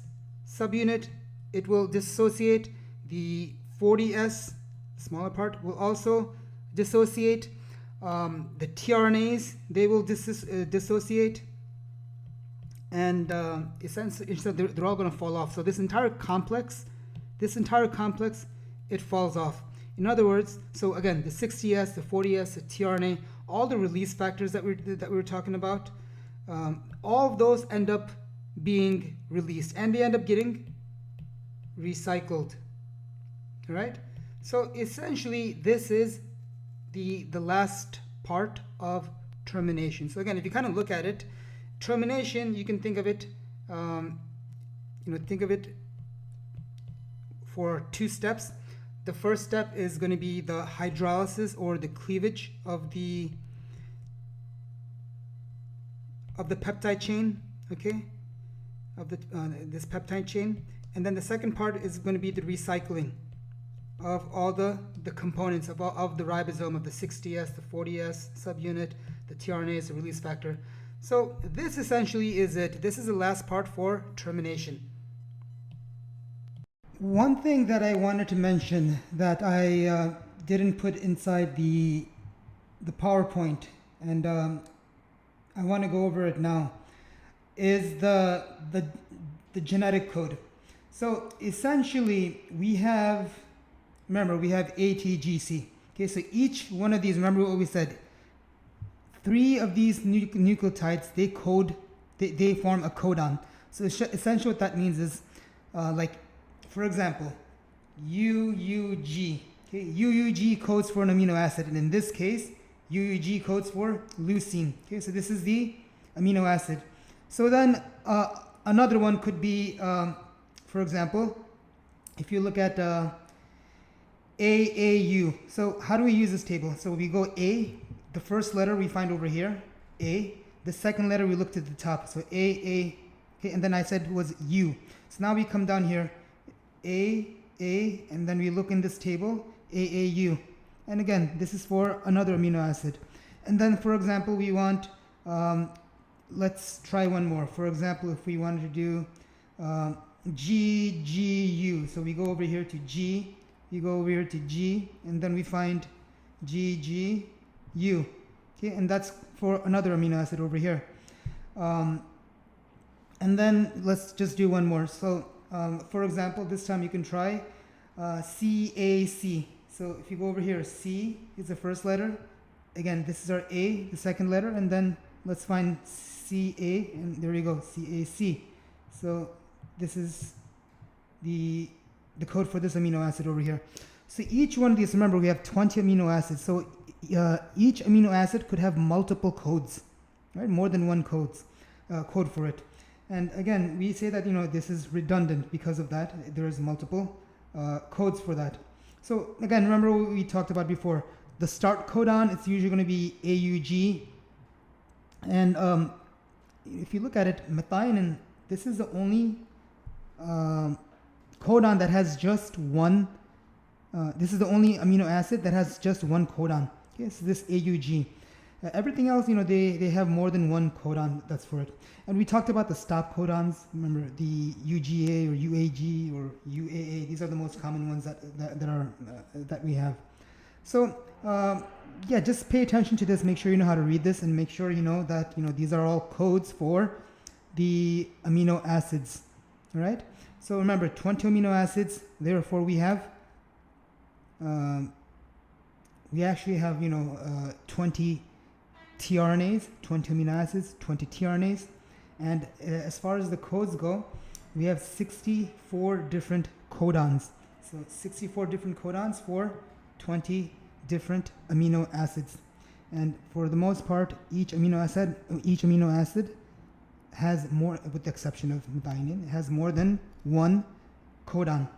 subunit, it will dissociate. The 40S, smaller part, will also dissociate. The tRNAs, they will dissociate, and essentially they're all going to fall off. So this entire complex, it falls off. In other words, so again, the 60S, the 40S, the tRNA, all the release factors that we were talking about, all of those end up being released, and they end up getting recycled. All right. So essentially, this is the last part of termination. So again, if you kind of look at it, termination, you can think of it, think of it for two steps. The first step is going to be the hydrolysis or the cleavage of the peptide chain, okay, of this peptide chain, and then the second part is going to be the recycling of all the components of the ribosome, of the 60S, the 40S subunit, the tRNAs, the release factor. So this essentially is it. This is the last part for termination. One thing that I wanted to mention that I didn't put inside the PowerPoint, and I want to go over it now, is the genetic code. So essentially, we have ATGC. Okay, so each one of these, remember what we said, 3 of these nucleotides, they form a codon. So essentially what that means is, like, for example, UUG. Okay, UUG codes for an amino acid, and in this case, UUG codes for leucine. Okay, so this is the amino acid. So then another one could be, for example, if you look at AAU. So how do we use this table? So we go A, the first letter we find over here, A. The second letter we look to the top, so AA, okay, and then I said was U. So now we come down here, A, and then we look in this table, AAU. And again, this is for another amino acid. And then, for example, we want, let's try one more. For example, if we wanted to do GGU, so we go over here to G, you go over here to G, and then we find GGU. Okay, and that's for another amino acid over here. And then let's just do one more. So, for example, this time you can try CAC. So if you go over here, C is the first letter. Again, this is our A, the second letter, and then let's find CA, and there you go, CAC. So this is the code for this amino acid over here. So each one of these, remember, we have 20 amino acids. So each amino acid could have multiple codes, right? More than one code for it. And again, we say that, this is redundant because of that. There is multiple codes for that. So again, remember what we talked about before. The start codon, it's usually going to be AUG. And if you look at it, methionine, this is the only codon that has just one. This is the only amino acid that has just one codon. Okay, so this AUG. Everything else, they have more than one codon that's for it. And we talked about the stop codons. Remember the UGA or UAG or UAA. These are the most common ones that we have. So yeah, just pay attention to this. Make sure you know how to read this, and make sure you know that these are all codes for the amino acids. All right. So remember, 20 amino acids. Therefore, we have. We actually have 20 tRNAs, 20 amino acids, 20 tRNAs, and as far as the codes go, we have 64 different codons. So 64 different codons for 20 different amino acids, and for the most part, each amino acid has more, with the exception of methionine, has more than one codon.